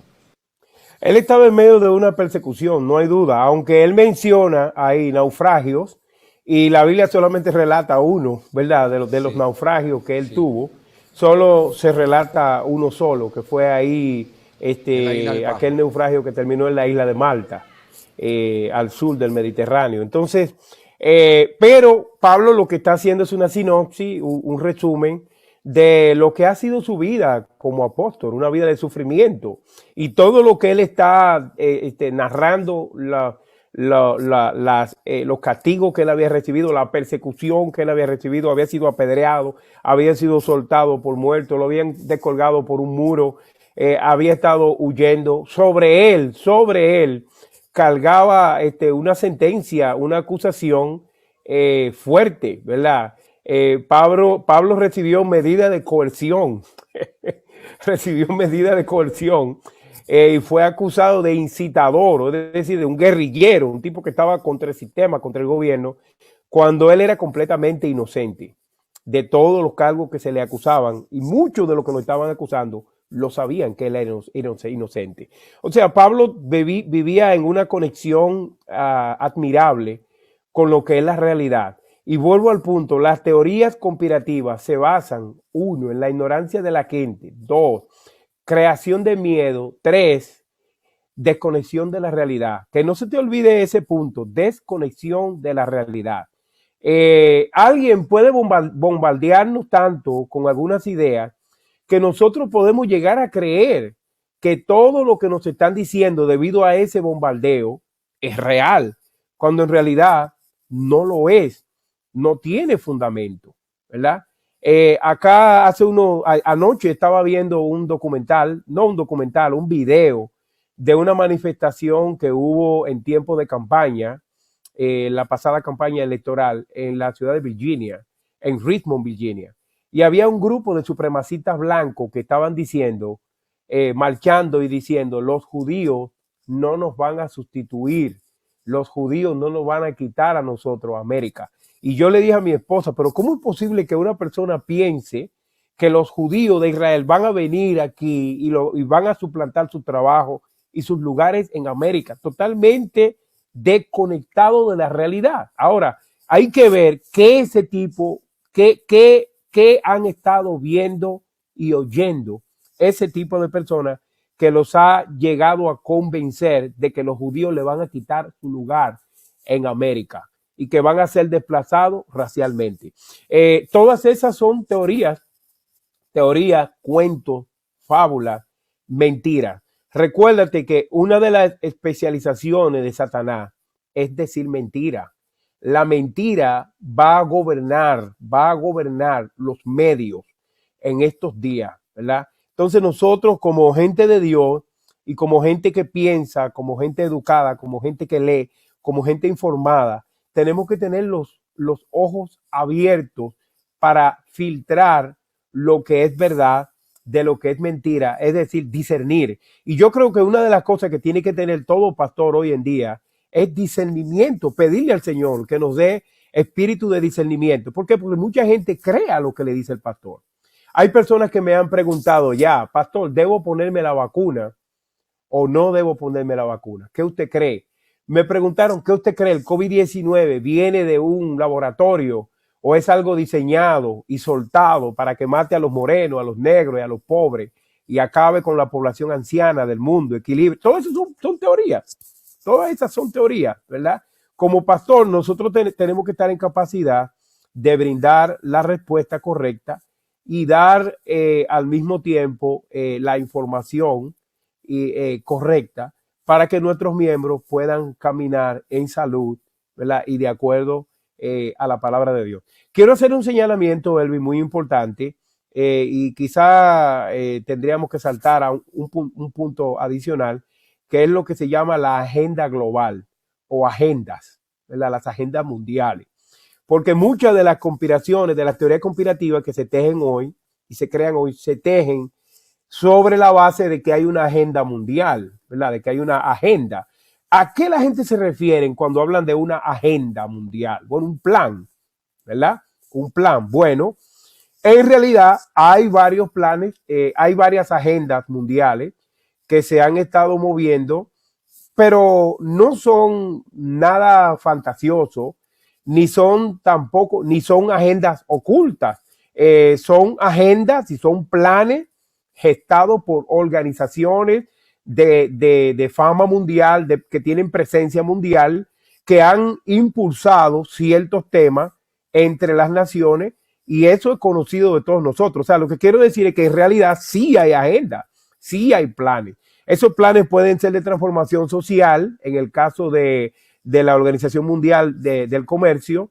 Él estaba en medio de una persecución, no hay duda, aunque él menciona ahí naufragios y la Biblia solamente relata uno, ¿verdad? De los naufragios que él tuvo, solo se relata uno solo, que fue ahí aquel naufragio que terminó en la isla de Malta, al sur del Mediterráneo. Entonces, pero Pablo lo que está haciendo es una sinopsis, un resumen de lo que ha sido su vida como apóstol, una vida de sufrimiento, y todo lo que él está narrando, los castigos que él había recibido, la persecución que él había recibido, había sido apedreado, había sido soltado por muerto, lo habían descolgado por un muro, había estado huyendo. Sobre él cargaba una sentencia, una acusación fuerte, ¿verdad? Pablo recibió medida de coerción, y fue acusado de incitador, es decir, de un guerrillero, un tipo que estaba contra el sistema, contra el gobierno, cuando él era completamente inocente de todos los cargos que se le acusaban, y muchos de los que lo estaban acusando lo sabían que él era inocente. O sea, Pablo vivía en una conexión admirable con lo que es la realidad. Y vuelvo al punto, las teorías conspirativas se basan, 1, en la ignorancia de la gente, 2, creación de miedo, 3, desconexión de la realidad. Que no se te olvide ese punto, desconexión de la realidad. Alguien puede bombardearnos tanto con algunas ideas que nosotros podemos llegar a creer que todo lo que nos están diciendo debido a ese bombardeo es real, cuando en realidad no lo es. No tiene fundamento, ¿verdad? Acá anoche estaba viendo un video de una manifestación que hubo en tiempo de campaña, la pasada campaña electoral en la ciudad de Virginia, en Richmond, Virginia. Y había un grupo de supremacistas blancos que estaban diciendo, marchando y diciendo, los judíos no nos van a sustituir, los judíos no nos van a quitar a nosotros, América. Y yo le dije a mi esposa, pero ¿cómo es posible que una persona piense que los judíos de Israel van a venir aquí y van a suplantar su trabajo y sus lugares en América? Totalmente desconectado de la realidad. Ahora, hay que ver qué ese tipo, qué han estado viendo y oyendo ese tipo de personas que los ha llegado a convencer de que los judíos le van a quitar su lugar en América y que van a ser desplazados racialmente. Todas esas son teorías, cuentos, fábulas, mentiras. Recuérdate que una de las especializaciones de Satanás es decir mentira. La mentira va a gobernar los medios en estos días, ¿verdad? Entonces nosotros como gente de Dios y como gente que piensa, como gente educada, como gente que lee, como gente informada, tenemos que tener los ojos abiertos para filtrar lo que es verdad de lo que es mentira, es decir, discernir. Y yo creo que una de las cosas que tiene que tener todo pastor hoy en día es discernimiento, pedirle al Señor que nos dé espíritu de discernimiento. ¿Por qué? Porque mucha gente crea lo que le dice el pastor. Hay personas que me han preguntado ya, pastor, ¿debo ponerme la vacuna o no debo ponerme la vacuna? ¿Qué usted cree? Me preguntaron, ¿qué usted cree? ¿El COVID-19 viene de un laboratorio o es algo diseñado y soltado para que mate a los morenos, a los negros y a los pobres y acabe con la población anciana del mundo, equilibrio? Todo eso son teorías. Todas esas son teorías, ¿verdad? Como pastor, nosotros tenemos que estar en capacidad de brindar la respuesta correcta y dar al mismo tiempo la información correcta para que nuestros miembros puedan caminar en salud, ¿verdad? Y de acuerdo a la palabra de Dios. Quiero hacer un señalamiento, Elvin, muy importante y quizá tendríamos que saltar a un punto adicional, que es lo que se llama la agenda global o agendas, ¿verdad? Las agendas mundiales. Porque muchas de las conspiraciones, de las teorías conspirativas que se tejen hoy y se crean hoy, se tejen sobre la base de que hay una agenda mundial, ¿verdad? De que hay una agenda. ¿A qué la gente se refiere cuando hablan de una agenda mundial? Bueno, un plan, ¿verdad? Un plan. Bueno, en realidad hay varios planes, hay varias agendas mundiales que se han estado moviendo, pero no son nada fantasioso, ni son tampoco, ni son agendas ocultas. Son agendas y son planes gestados por organizaciones de fama mundial, que tienen presencia mundial, que han impulsado ciertos temas entre las naciones, y eso es conocido de todos nosotros. O sea, lo que quiero decir es que en realidad sí hay agenda, sí hay planes. Esos planes pueden ser de transformación social, en el caso de la Organización Mundial del Comercio,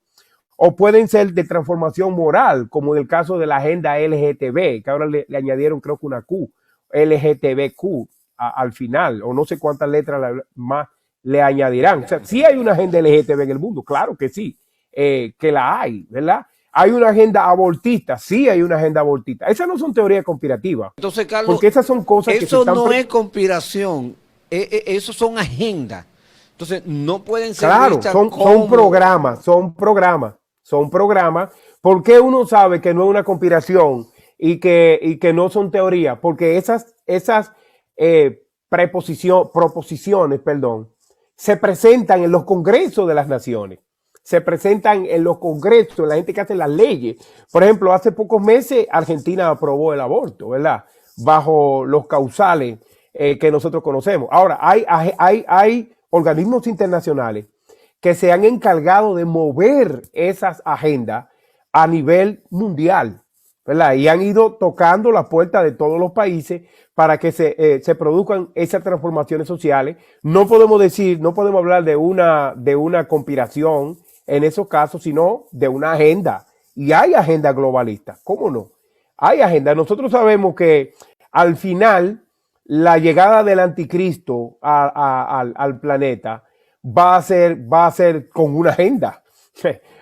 o pueden ser de transformación moral, como en el caso de la agenda LGTB, que ahora le añadieron creo que una Q, LGTBQ al final, o no sé cuántas letras más le añadirán. O sea, sí hay una agenda LGTB en el mundo, claro que sí, que la hay, ¿verdad? Hay una agenda abortista, sí hay una agenda abortista. Esas no son teorías conspirativas.
Entonces, Carlos,
porque esas son cosas que se
eso
están
no es conspiración, eso son agendas. Entonces, no pueden ser
claro,
vistas
son programas. ¿Por qué uno sabe que no es una conspiración y que no son teorías? Porque esas proposiciones, se presentan en los congresos de las naciones. Se presentan en los congresos, la gente que hace las leyes. Por ejemplo, hace pocos meses Argentina aprobó el aborto, ¿verdad? Bajo los causales que nosotros conocemos. Ahora, hay organismos internacionales que se han encargado de mover esas agendas a nivel mundial, ¿verdad? Y han ido tocando la puerta de todos los países para que se produzcan esas transformaciones sociales. No podemos hablar de una conspiración en esos casos, sino de una agenda. Y hay agenda globalista, ¿cómo no? Hay agenda. Nosotros sabemos que al final la llegada del anticristo al planeta va a ser con una agenda.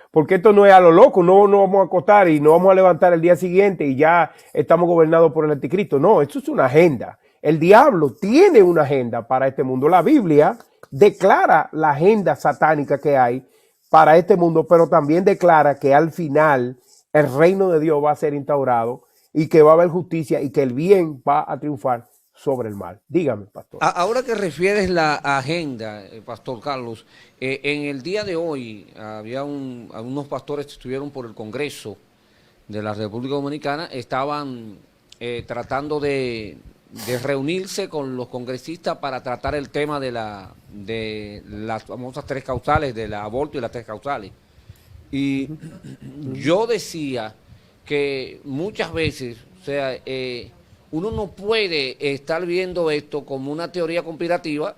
Porque esto no es a lo loco, no vamos a acostar y no vamos a levantar el día siguiente y ya estamos gobernados por el anticristo. No, esto es una agenda. El diablo tiene una agenda para este mundo. La Biblia declara la agenda satánica que hay para este mundo, pero también declara que al final el reino de Dios va a ser instaurado y que va a haber justicia y que el bien va a triunfar sobre el mal. Dígame, pastor.
Ahora que refieres la agenda, pastor Carlos, en el día de hoy había algunos pastores que estuvieron por el Congreso de la República Dominicana, estaban tratando de reunirse con los congresistas para tratar el tema de las famosas tres causales, del aborto y las tres causales. Y yo decía que muchas veces, o sea, uno no puede estar viendo esto como una teoría conspirativa,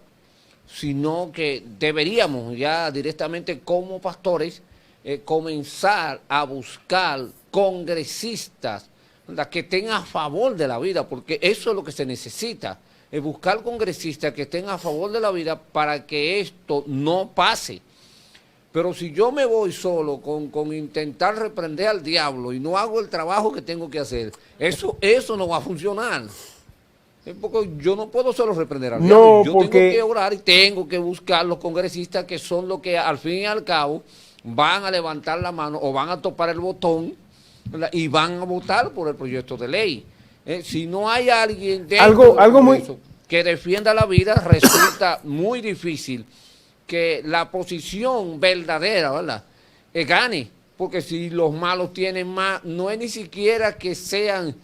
sino que deberíamos ya directamente como pastores comenzar a buscar congresistas que estén a favor de la vida, porque eso es lo que se necesita, es buscar congresistas que estén a favor de la vida para que esto no pase. Pero si yo me voy solo con intentar reprender al diablo y no hago el trabajo que tengo que hacer, eso no va a funcionar. Porque yo no puedo solo reprender al diablo. Yo tengo que orar y tengo que buscar los congresistas que son los que al fin y al cabo van a levantar la mano o van a topar el botón, ¿verdad? Y van a votar por el proyecto de ley. Si no hay alguien que defienda la vida, resulta muy difícil que la posición verdadera, ¿verdad?, gane, porque si los malos tienen más, no es ni siquiera que sean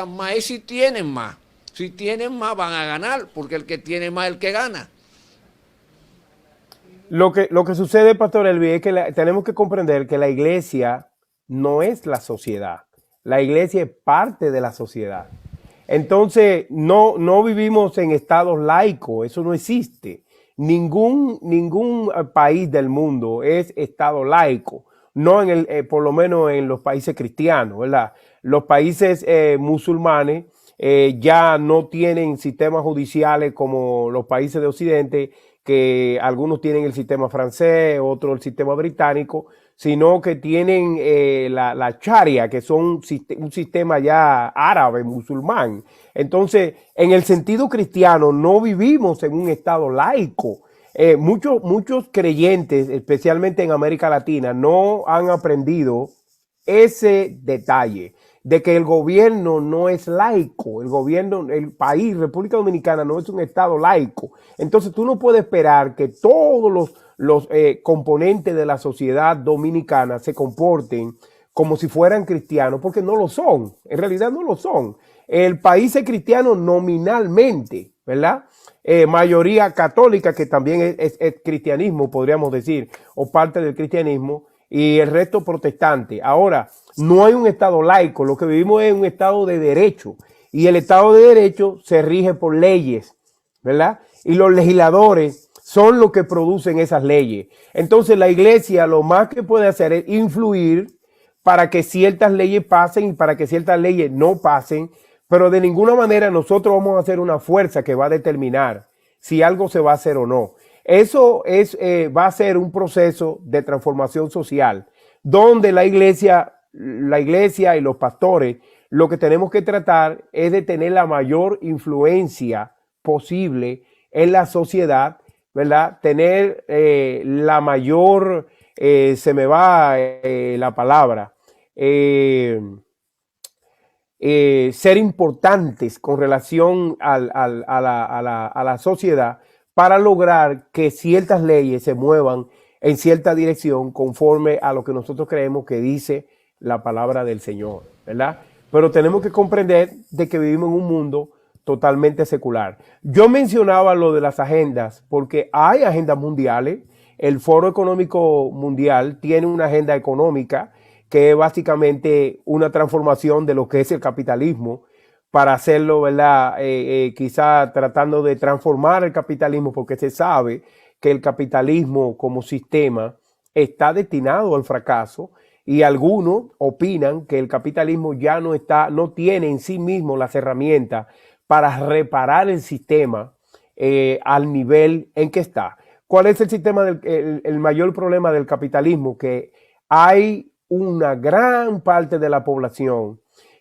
más, es si tienen más. Si tienen más van a ganar, porque el que tiene más es el que gana.
Lo que sucede, pastor Elvi, es que tenemos que comprender que la iglesia no es la sociedad. La iglesia es parte de la sociedad. Entonces, no vivimos en estados laicos, eso no existe. Ningún país del mundo es estado laico, no por lo menos en los países cristianos, ¿verdad? Los países musulmanes ya no tienen sistemas judiciales como los países de Occidente, que algunos tienen el sistema francés, otros el sistema británico, sino que tienen la Sharia, que son un sistema ya árabe, musulmán. Entonces, en el sentido cristiano, no vivimos en un estado laico. Muchos creyentes, especialmente en América Latina, no han aprendido ese detalle de que el gobierno no es laico, el país, República Dominicana, no es un estado laico. Entonces tú no puedes esperar que todos los componentes de la sociedad dominicana se comporten como si fueran cristianos, porque no lo son, en realidad no lo son. El país es cristiano nominalmente, ¿verdad? Mayoría católica, que también es cristianismo, podríamos decir, o parte del cristianismo, y el resto protestante. Ahora, no hay un estado laico, lo que vivimos es un estado de derecho, y el estado de derecho se rige por leyes, ¿verdad? Y los legisladores son los que producen esas leyes. Entonces la iglesia lo más que puede hacer es influir para que ciertas leyes pasen y para que ciertas leyes no pasen, pero de ninguna manera nosotros vamos a hacer una fuerza que va a determinar si algo se va a hacer o no. Eso va a ser un proceso de transformación social, donde la iglesia y los pastores, lo que tenemos que tratar es de tener la mayor influencia posible en la sociedad, ¿verdad? Tener la mayor, se me va la palabra, ser importantes con relación a la sociedad para lograr que ciertas leyes se muevan en cierta dirección conforme a lo que nosotros creemos que dice la palabra del Señor, ¿verdad? Pero tenemos que comprender de que vivimos en un mundo totalmente secular. Yo mencionaba lo de las agendas porque hay agendas mundiales. El Foro Económico Mundial tiene una agenda económica que es básicamente una transformación de lo que es el capitalismo para hacerlo, ¿verdad? Quizá tratando de transformar el capitalismo, porque se sabe que el capitalismo como sistema está destinado al fracaso, y algunos opinan que el capitalismo ya no tiene en sí mismo las herramientas para reparar el sistema al nivel en que está. ¿Cuál es el mayor problema del capitalismo? Que hay una gran parte de la población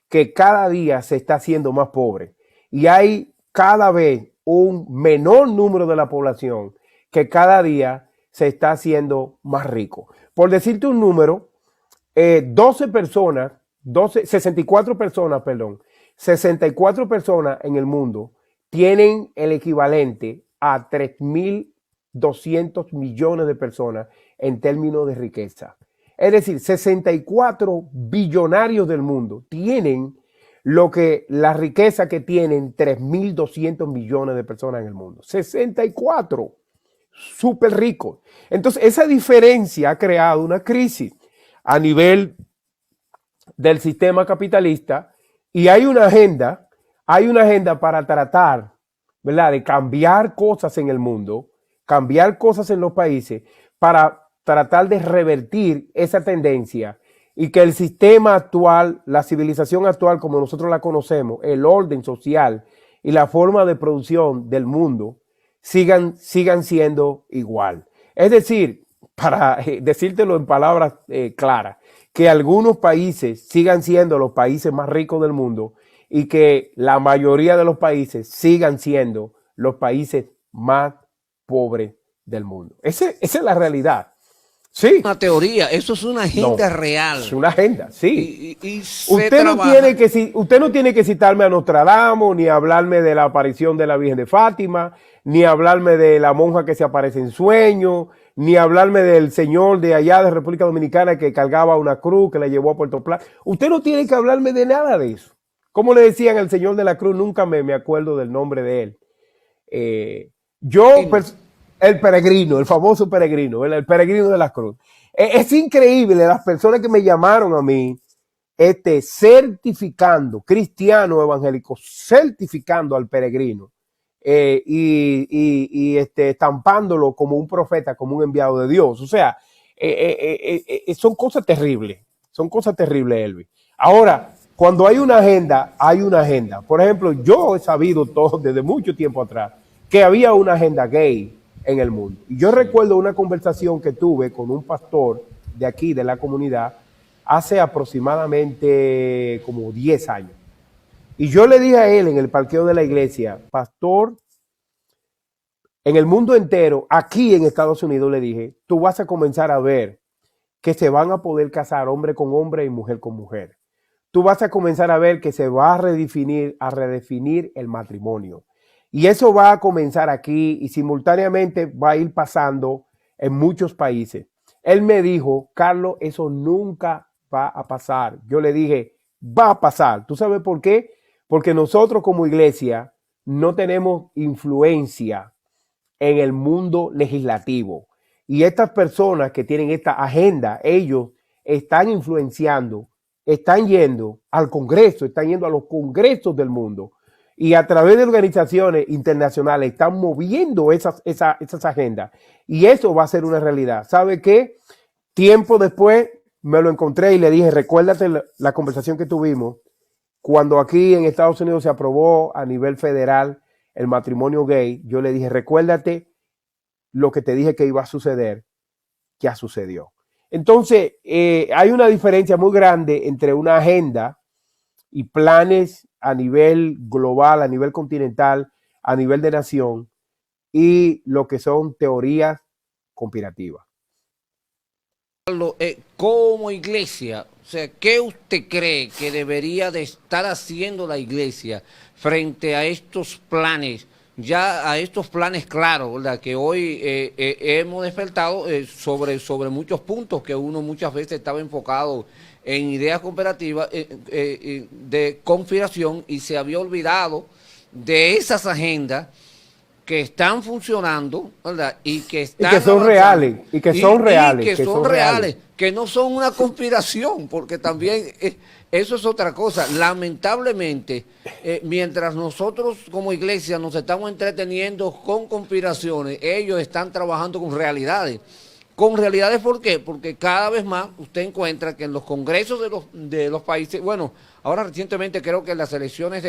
que cada día se está haciendo más pobre, y hay cada vez un menor número de la población que cada día se está haciendo más rico. Por decirte un número, 64 personas en el mundo tienen el equivalente a 3.200 millones de personas en términos de riqueza. Es decir, 64 billonarios del mundo tienen la riqueza que tienen 3.200 millones de personas en el mundo. 64, súper ricos. Entonces, esa diferencia ha creado una crisis a nivel del sistema capitalista, y hay una agenda para tratar, ¿verdad?, de cambiar cosas en el mundo, cambiar cosas en los países, para tratar de revertir esa tendencia y que el sistema actual, la civilización actual como nosotros la conocemos, el orden social y la forma de producción del mundo sigan siendo igual. Es decir, para decírtelo en palabras claras, que algunos países sigan siendo los países más ricos del mundo y que la mayoría de los países sigan siendo los países más pobres del mundo. Esa es la realidad. Sí.
Una teoría, eso es una agenda real.
Es una agenda, sí.
Usted
no tiene que citarme a Nostradamus, ni hablarme de la aparición de la Virgen de Fátima, ni hablarme de la monja que se aparece en sueños, ni hablarme del señor de allá de República Dominicana que cargaba una cruz que la llevó a Puerto Plata. Usted no tiene que hablarme de nada de eso. Como le decían al señor de la cruz, nunca me acuerdo del nombre de él. El peregrino, el famoso peregrino, el peregrino de la cruz. Es increíble las personas que me llamaron a mí, certificando, cristianos evangélicos, certificando al peregrino estampándolo como un profeta, como un enviado de Dios. O sea, son cosas terribles, Elvis. Ahora, cuando hay una agenda, hay una agenda. Por ejemplo, yo he sabido todo desde mucho tiempo atrás que había una agenda gay en el mundo. Y yo recuerdo una conversación que tuve con un pastor de aquí, de la comunidad, hace aproximadamente como 10 años. Y yo le dije a él en el parqueo de la iglesia, pastor, En el mundo entero, aquí en Estados Unidos, le dije, tú vas a comenzar a ver que se van a poder casar hombre con hombre y mujer con mujer. Tú vas a comenzar a ver que se va a redefinir el matrimonio. Y eso va a comenzar aquí y simultáneamente va a ir pasando en muchos países. Él me dijo, Carlos, eso nunca va a pasar. Yo le dije, va a pasar. ¿Tú sabes por qué? Porque nosotros como iglesia no tenemos influencia en el mundo legislativo. Y estas personas que tienen esta agenda, ellos están influenciando, están yendo al Congreso, están yendo a los congresos del mundo y a través de organizaciones internacionales están moviendo esas agendas. Y eso va a ser una realidad. ¿Sabe qué? Tiempo después me lo encontré y le dije, recuérdate la conversación que tuvimos cuando aquí en Estados Unidos se aprobó a nivel federal el matrimonio gay. Yo le dije, recuérdate lo que te dije que iba a suceder, ya sucedió. Entonces, hay una diferencia muy grande entre una agenda y planes a nivel global, a nivel continental, a nivel de nación, y lo que son teorías conspirativas.
Como iglesia, o sea, ¿qué usted cree que debería de estar haciendo la iglesia frente a estos planes, ya a estos planes claros, ¿verdad? Que hoy hemos despertado sobre muchos puntos que uno muchas veces estaba enfocado en ideas cooperativas de conspiración y se había olvidado de esas agendas que están funcionando, ¿verdad? Y que están
son reales, y que son reales,
que son reales, que no son una conspiración, porque también eso es otra cosa. Lamentablemente, mientras nosotros como iglesia nos estamos entreteniendo con conspiraciones, ellos están trabajando con realidades. Con realidades, ¿por qué? Porque cada vez más usted encuentra que en los congresos de los países, bueno, ahora recientemente creo que en las elecciones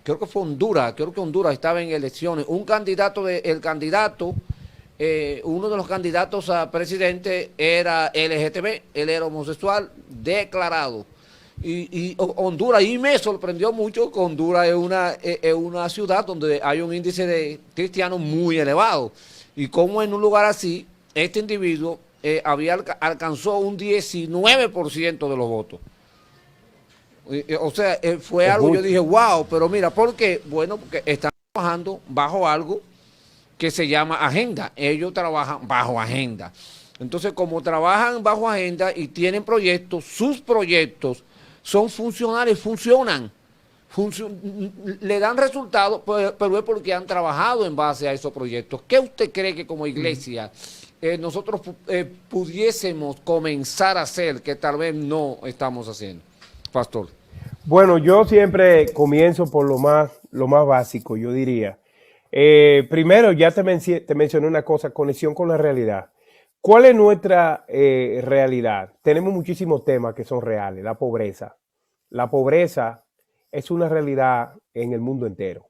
creo que fue Honduras, creo que Honduras estaba en elecciones, uno de los candidatos a presidente era LGTB, él era homosexual declarado. Y Honduras, y me sorprendió mucho que Honduras es una ciudad donde hay un índice de cristianos muy elevado. Y como en un lugar así, este individuo alcanzó un 19% de los votos. O sea, fue algo, yo dije, wow, pero mira, ¿por qué? Bueno, porque están trabajando bajo algo que se llama agenda. Ellos trabajan bajo agenda. Entonces, como trabajan bajo agenda y tienen proyectos, sus proyectos son funcionales, funcionan. Le dan resultados, pero es porque han trabajado en base a esos proyectos. ¿Qué usted cree que como iglesia nosotros pudiésemos comenzar a hacer que tal vez no estamos haciendo, pastor?
Bueno, yo siempre comienzo por lo más básico, yo diría. Primero, ya te mencioné una cosa, conexión con la realidad. ¿Cuál es nuestra realidad? Tenemos muchísimos temas que son reales. La pobreza. La pobreza es una realidad en el mundo entero.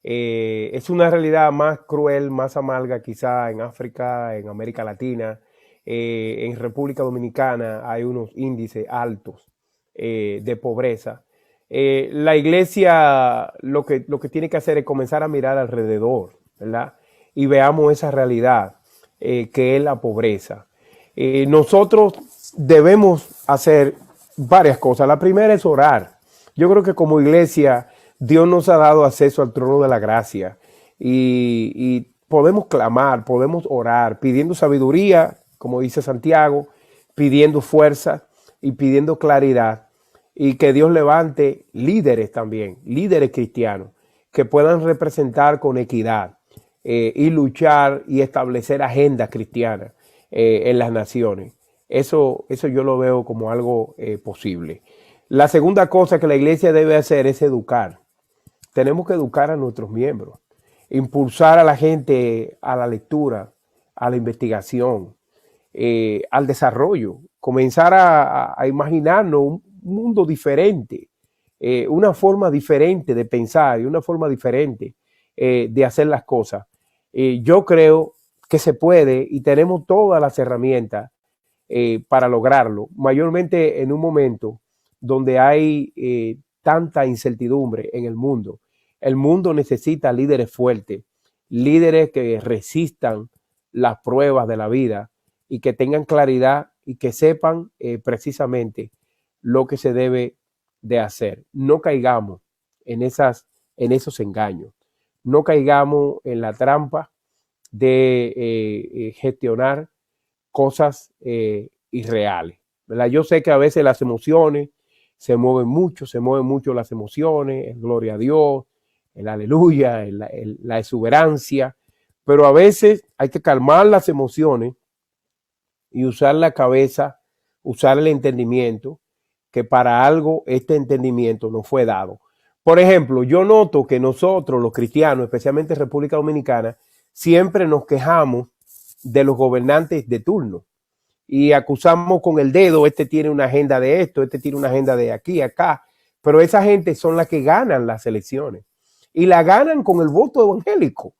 Es una realidad más cruel, más amarga quizá en África, en América Latina, en República Dominicana hay unos índices altos de pobreza. La iglesia lo que tiene que hacer es comenzar a mirar alrededor, ¿verdad? Y veamos esa realidad que es la pobreza. Nosotros debemos hacer varias cosas. La primera es orar. Yo creo que como iglesia Dios nos ha dado acceso al trono de la gracia y podemos clamar, podemos orar, pidiendo sabiduría, como dice Santiago, pidiendo fuerza y pidiendo claridad. Y que Dios levante líderes también, líderes cristianos, que puedan representar con equidad y luchar y establecer agendas cristianas en las naciones. Eso yo lo veo como algo posible. La segunda cosa que la iglesia debe hacer es educar. Tenemos que educar a nuestros miembros, impulsar a la gente a la lectura, a la investigación, al desarrollo, comenzar a imaginarnos un mundo diferente, una forma diferente de pensar y una forma diferente de hacer las cosas. Yo creo que se puede y tenemos todas las herramientas para lograrlo, mayormente en un momento donde hay tanta incertidumbre en el mundo. El mundo necesita líderes fuertes líderes que resistan las pruebas de la vida y que tengan claridad y que sepan precisamente lo que se debe de hacer. No caigamos en esos engaños. No caigamos en la trampa de gestionar cosas irreales, ¿verdad? Yo sé que a veces las emociones se mueven mucho las emociones, el gloria a Dios, el aleluya, la exuberancia, pero a veces hay que calmar las emociones y usar la cabeza, usar el entendimiento, que para algo este entendimiento nos fue dado. Por ejemplo, yo noto que nosotros, los cristianos, especialmente en República Dominicana, siempre nos quejamos de los gobernantes de turno y acusamos con el dedo, este tiene una agenda de esto, este tiene una agenda de aquí, acá, pero esa gente son las que ganan las elecciones y la ganan con el voto evangélico,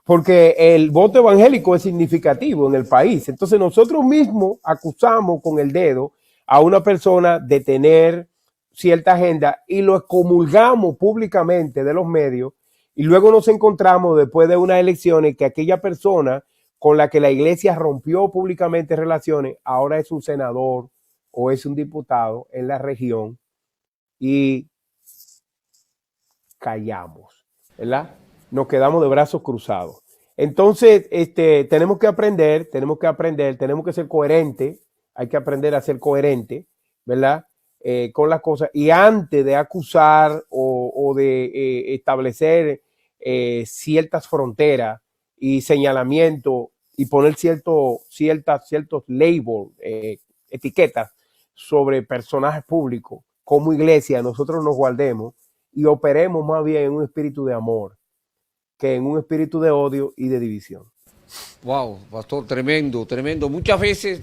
porque el voto evangélico es significativo en el país. Entonces nosotros mismos acusamos con el dedo a una persona de tener cierta agenda y lo excomulgamos públicamente de los medios y luego nos encontramos después de unas elecciones que aquella persona con la que la iglesia rompió públicamente relaciones ahora es un senador o es un diputado en la región y callamos, ¿verdad? Nos quedamos de brazos cruzados. Entonces, tenemos que aprender, tenemos que ser coherentes, hay que aprender a ser coherente, ¿verdad? Con las cosas. Y antes de acusar o de establecer ciertas fronteras y señalamientos y poner ciertos labels, etiquetas sobre personajes públicos, como iglesia, nosotros nos guardemos y operemos más bien en un espíritu de amor que en un espíritu de odio y de división.
Wow, pastor, tremendo, tremendo. Muchas veces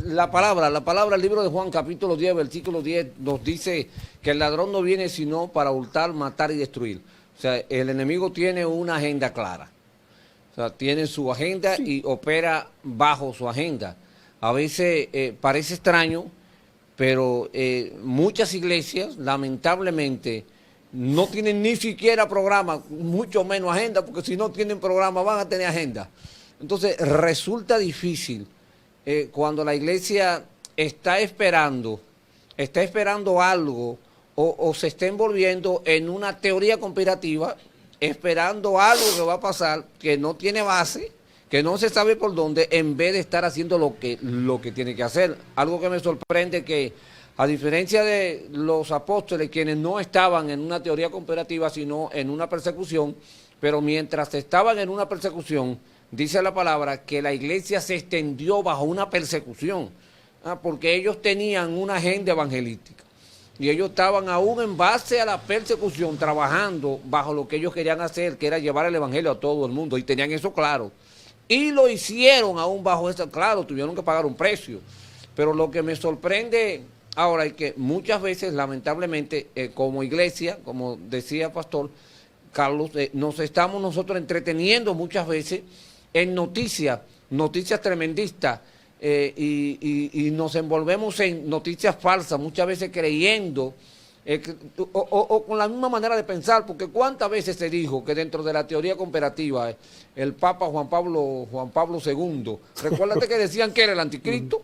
la palabra, el libro de Juan, capítulo 10, versículo 10, nos dice que el ladrón no viene sino para hurtar, matar y destruir. O sea, el enemigo tiene una agenda clara. O sea, tiene su agenda y opera bajo su agenda. A veces parece extraño, pero muchas iglesias, lamentablemente, no tienen ni siquiera programa, mucho menos agenda, porque si no tienen programa van a tener agenda. Entonces resulta difícil cuando la iglesia está esperando algo o se está envolviendo en una teoría conspirativa, esperando algo que va a pasar que no tiene base, que no se sabe por dónde, en vez de estar haciendo lo que tiene que hacer. Algo que me sorprende que, a diferencia de los apóstoles, quienes no estaban en una teoría conspirativa, sino en una persecución, pero mientras estaban en una persecución, dice la palabra que la iglesia se extendió bajo una persecución, porque ellos tenían una agenda evangelística y ellos estaban aún en base a la persecución trabajando bajo lo que ellos querían hacer, que era llevar el evangelio a todo el mundo, y tenían eso claro y lo hicieron aún bajo eso. Claro, tuvieron que pagar un precio, pero lo que me sorprende ahora es que muchas veces, lamentablemente, como iglesia, como decía Pastor Carlos, nos estamos nosotros entreteniendo muchas veces en noticias tremendistas, y nos envolvemos en noticias falsas, muchas veces creyendo, o con la misma manera de pensar, porque cuántas veces se dijo que dentro de la teoría comparativa el Papa Juan Pablo II, recuérdate que decían que era el anticristo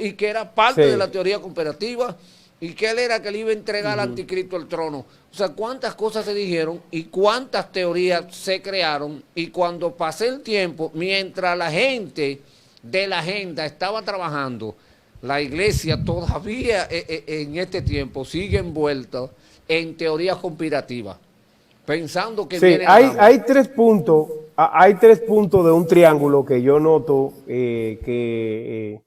y que era parte de la teoría comparativa y que él era que le iba a entregar al anticristo el trono. O sea, cuántas cosas se dijeron y cuántas teorías se crearon, y cuando pasé el tiempo, mientras la gente de la agenda estaba trabajando, la iglesia todavía en este tiempo sigue envuelta en teorías conspirativas, pensando que
hay tres puntos de un triángulo que yo noto que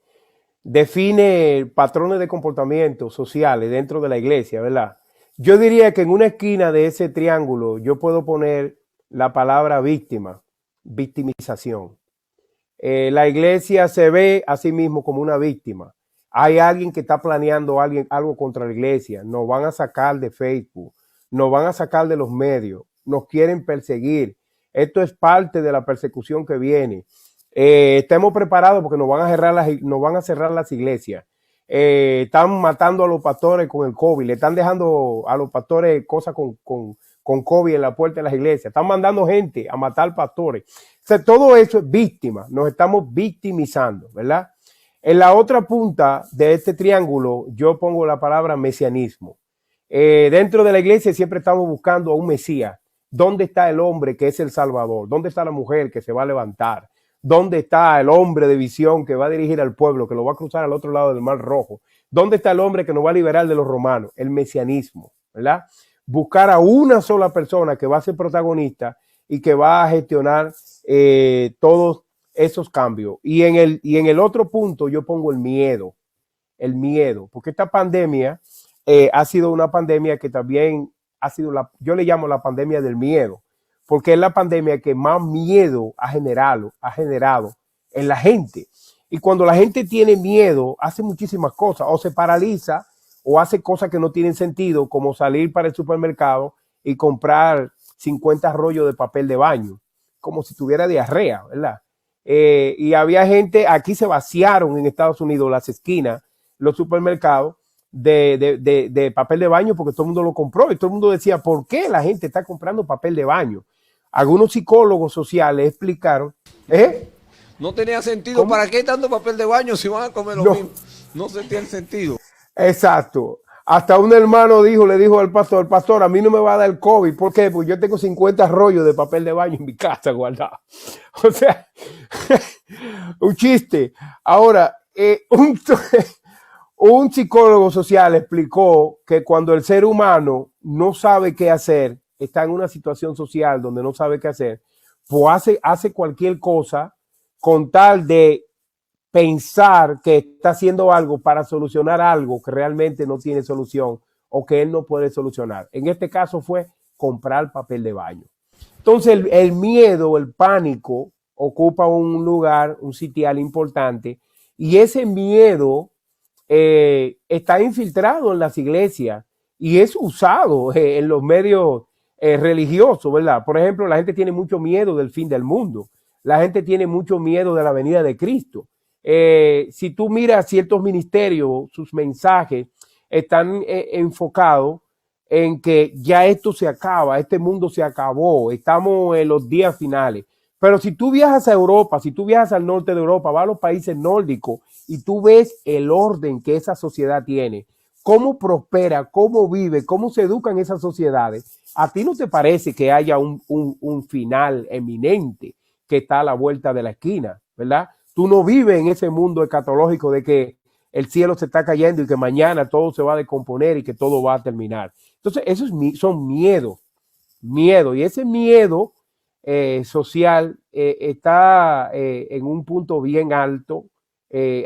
define patrones de comportamiento sociales dentro de la iglesia, ¿verdad? Yo diría que en una esquina de ese triángulo yo puedo poner la palabra víctima, victimización. La iglesia se ve a sí mismo como una víctima. Hay alguien que está planeando algo contra la iglesia. Nos van a sacar de Facebook, nos van a sacar de los medios, nos quieren perseguir. Esto es parte de la persecución que viene. Estemos preparados porque nos van a cerrar las iglesias. Están matando a los pastores con el COVID, le están dejando a los pastores cosas con con COVID en la puerta de las iglesias, están mandando gente a matar pastores. O sea, todo eso es víctima, nos estamos victimizando, ¿verdad? En la otra punta de este triángulo yo pongo la palabra mesianismo. Dentro de la iglesia siempre estamos buscando a un Mesías. ¿Dónde está el hombre que es el Salvador? ¿Dónde está la mujer que se va a levantar? ¿Dónde está el hombre de visión que va a dirigir al pueblo, que lo va a cruzar al otro lado del Mar Rojo? ¿Dónde está el hombre que nos va a liberar de los romanos? El mesianismo, ¿verdad? Buscar a una sola persona que va a ser protagonista y que va a gestionar todos esos cambios. Y en el otro punto yo pongo el miedo, porque esta pandemia ha sido una pandemia que también ha sido yo le llamo la pandemia del miedo, porque es la pandemia que más miedo ha generado en la gente. Y cuando la gente tiene miedo, hace muchísimas cosas, o se paraliza, o hace cosas que no tienen sentido, como salir para el supermercado y comprar 50 rollos de papel de baño, como si tuviera diarrea, ¿verdad? Y había gente, aquí se vaciaron en Estados Unidos las esquinas, los supermercados, de papel de baño, porque todo el mundo lo compró y todo el mundo decía, ¿por qué la gente está comprando papel de baño? Algunos psicólogos sociales explicaron,
No tenía sentido. ¿Cómo? ¿Para qué tanto papel de baño si van a comer lo mismo? No se tiene sentido.
Exacto. Hasta un hermano le dijo al pastor, a mí no me va a dar el COVID. ¿Por qué? Porque yo tengo 50 rollos de papel de baño en mi casa guardado. O sea, un chiste. Ahora, un psicólogo social explicó que cuando el ser humano no sabe qué hacer, está en una situación social donde no sabe qué hacer, pues hace cualquier cosa con tal de pensar que está haciendo algo para solucionar algo que realmente no tiene solución o que él no puede solucionar. En este caso fue comprar papel de baño. Entonces el miedo, el pánico ocupa un lugar, un sitial importante, y ese miedo está infiltrado en las iglesias y es usado en los medios religiosos, ¿verdad? Por ejemplo, la gente tiene mucho miedo del fin del mundo. La gente tiene mucho miedo de la venida de Cristo. Si tú miras ciertos ministerios, sus mensajes están enfocados en que ya esto se acaba, este mundo se acabó, estamos en los días finales. Pero si tú viajas a Europa, si tú viajas al norte de Europa, vas a los países nórdicos y tú ves el orden que esa sociedad tiene, cómo prospera, cómo vive, cómo se educan esas sociedades, ¿a ti no te parece que haya un final eminente que está a la vuelta de la esquina, verdad? Tú no vives en ese mundo escatológico de que el cielo se está cayendo y que mañana todo se va a descomponer y que todo va a terminar. Entonces, son miedo, y ese miedo social está en un punto bien alto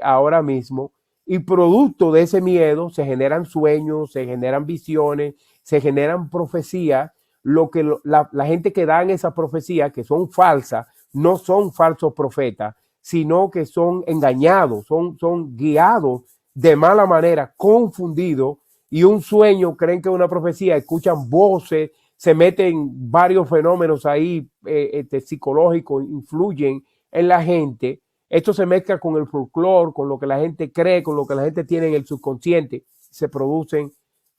ahora mismo, y producto de ese miedo se generan sueños, se generan visiones, se generan profecías. La gente que dan esas profecías, que son falsas, no son falsos profetas, sino que son engañados, son guiados de mala manera, confundidos, y un sueño creen que es una profecía, escuchan voces, se meten varios fenómenos ahí psicológicos, influyen en la gente. Esto se mezcla con el folclore, con lo que la gente cree, con lo que la gente tiene en el subconsciente. Se producen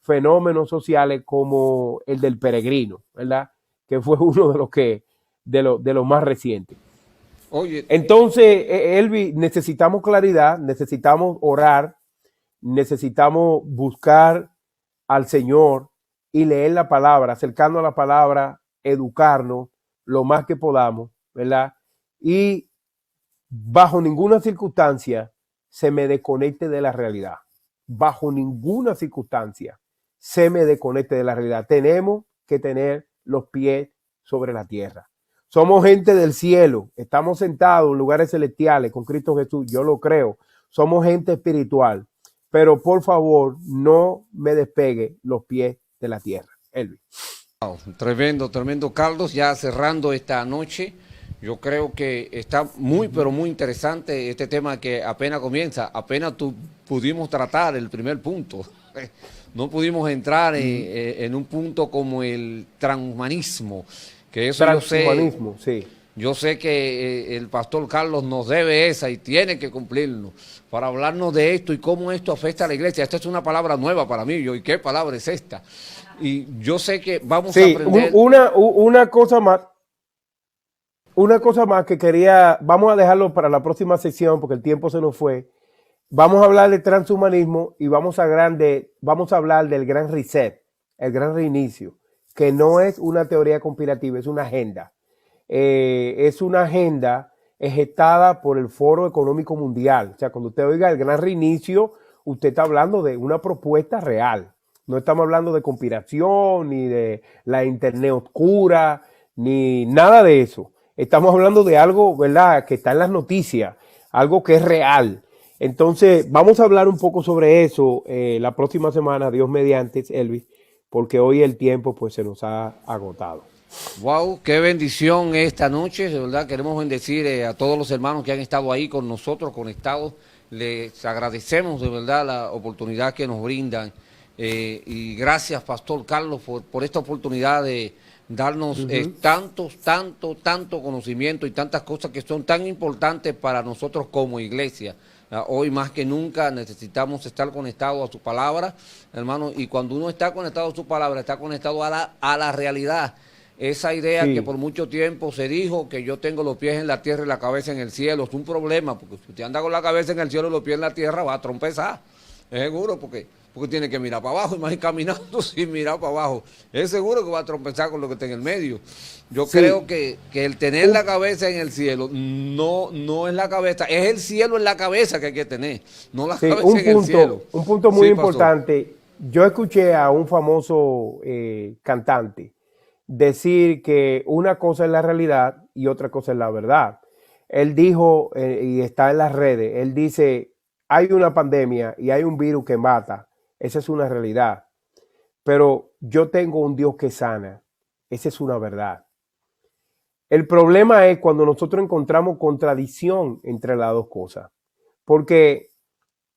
fenómenos sociales como el del peregrino, ¿verdad? Que fue uno de los más recientes.
Oye,
entonces, Elvi, necesitamos claridad, necesitamos orar, necesitamos buscar al Señor y leer la palabra, acercarnos a la palabra, educarnos lo más que podamos, ¿verdad? Y bajo ninguna circunstancia se me desconecte de la realidad. Bajo ninguna circunstancia se me desconecte de la realidad. Tenemos que tener los pies sobre la tierra. Somos gente del cielo, estamos sentados en lugares celestiales con Cristo Jesús, yo lo creo. Somos gente espiritual, pero por favor no me despegue los pies de la tierra. Elvis.
Wow, tremendo, Carlos, ya cerrando esta noche. Yo creo que está muy, pero muy interesante este tema que apenas comienza, apenas pudimos tratar el primer punto. No pudimos entrar en un punto como el transhumanismo, que eso
transhumanismo,
yo sé,
sí.
Yo sé que el pastor Carlos nos debe esa y tiene que cumplirnos para hablarnos de esto y cómo esto afecta a la iglesia. Esta es una palabra nueva para mí. ¿Y qué palabra es esta? Y yo sé que vamos a aprender.
Una cosa más que quería, vamos a dejarlo para la próxima sesión porque el tiempo se nos fue. Vamos a hablar de transhumanismo y vamos a hablar del gran reset, el gran reinicio, que no es una teoría conspirativa, es una agenda. Es una agenda gestada por el Foro Económico Mundial. O sea, cuando usted oiga el gran reinicio, usted está hablando de una propuesta real. No estamos hablando de conspiración, ni de la internet oscura, ni nada de eso. Estamos hablando de algo, ¿verdad?, que está en las noticias, algo que es real. Entonces, vamos a hablar un poco sobre eso la próxima semana, Dios mediante, Elvis, porque hoy el tiempo pues se nos ha agotado.
Wow, qué bendición esta noche, de verdad queremos bendecir a todos los hermanos que han estado ahí con nosotros conectados. Les agradecemos de verdad la oportunidad que nos brindan y gracias Pastor Carlos por esta oportunidad de darnos tanto conocimiento y tantas cosas que son tan importantes para nosotros como iglesia. Hoy más que nunca necesitamos estar conectados a su palabra, hermano, y cuando uno está conectado a su palabra, está conectado a la realidad. Esa idea que por mucho tiempo se dijo que yo tengo los pies en la tierra y la cabeza en el cielo, es un problema, porque si usted anda con la cabeza en el cielo y los pies en la tierra, va a trompezar, es seguro, porque tiene que mirar para abajo, imagínate caminando sin mirar para abajo, es seguro que va a trompezar con lo que está en el medio. Yo creo que el tener la cabeza en el cielo no es la cabeza, es el cielo en la cabeza que hay que tener, no la cabeza en el cielo.
Un punto muy importante, yo escuché a un famoso cantante decir que una cosa es la realidad y otra cosa es la verdad. Él dijo, y está en las redes, él dice, hay una pandemia y hay un virus que mata, esa es una realidad, pero yo tengo un Dios que sana, esa es una verdad. El problema es cuando nosotros encontramos contradicción entre las dos cosas, porque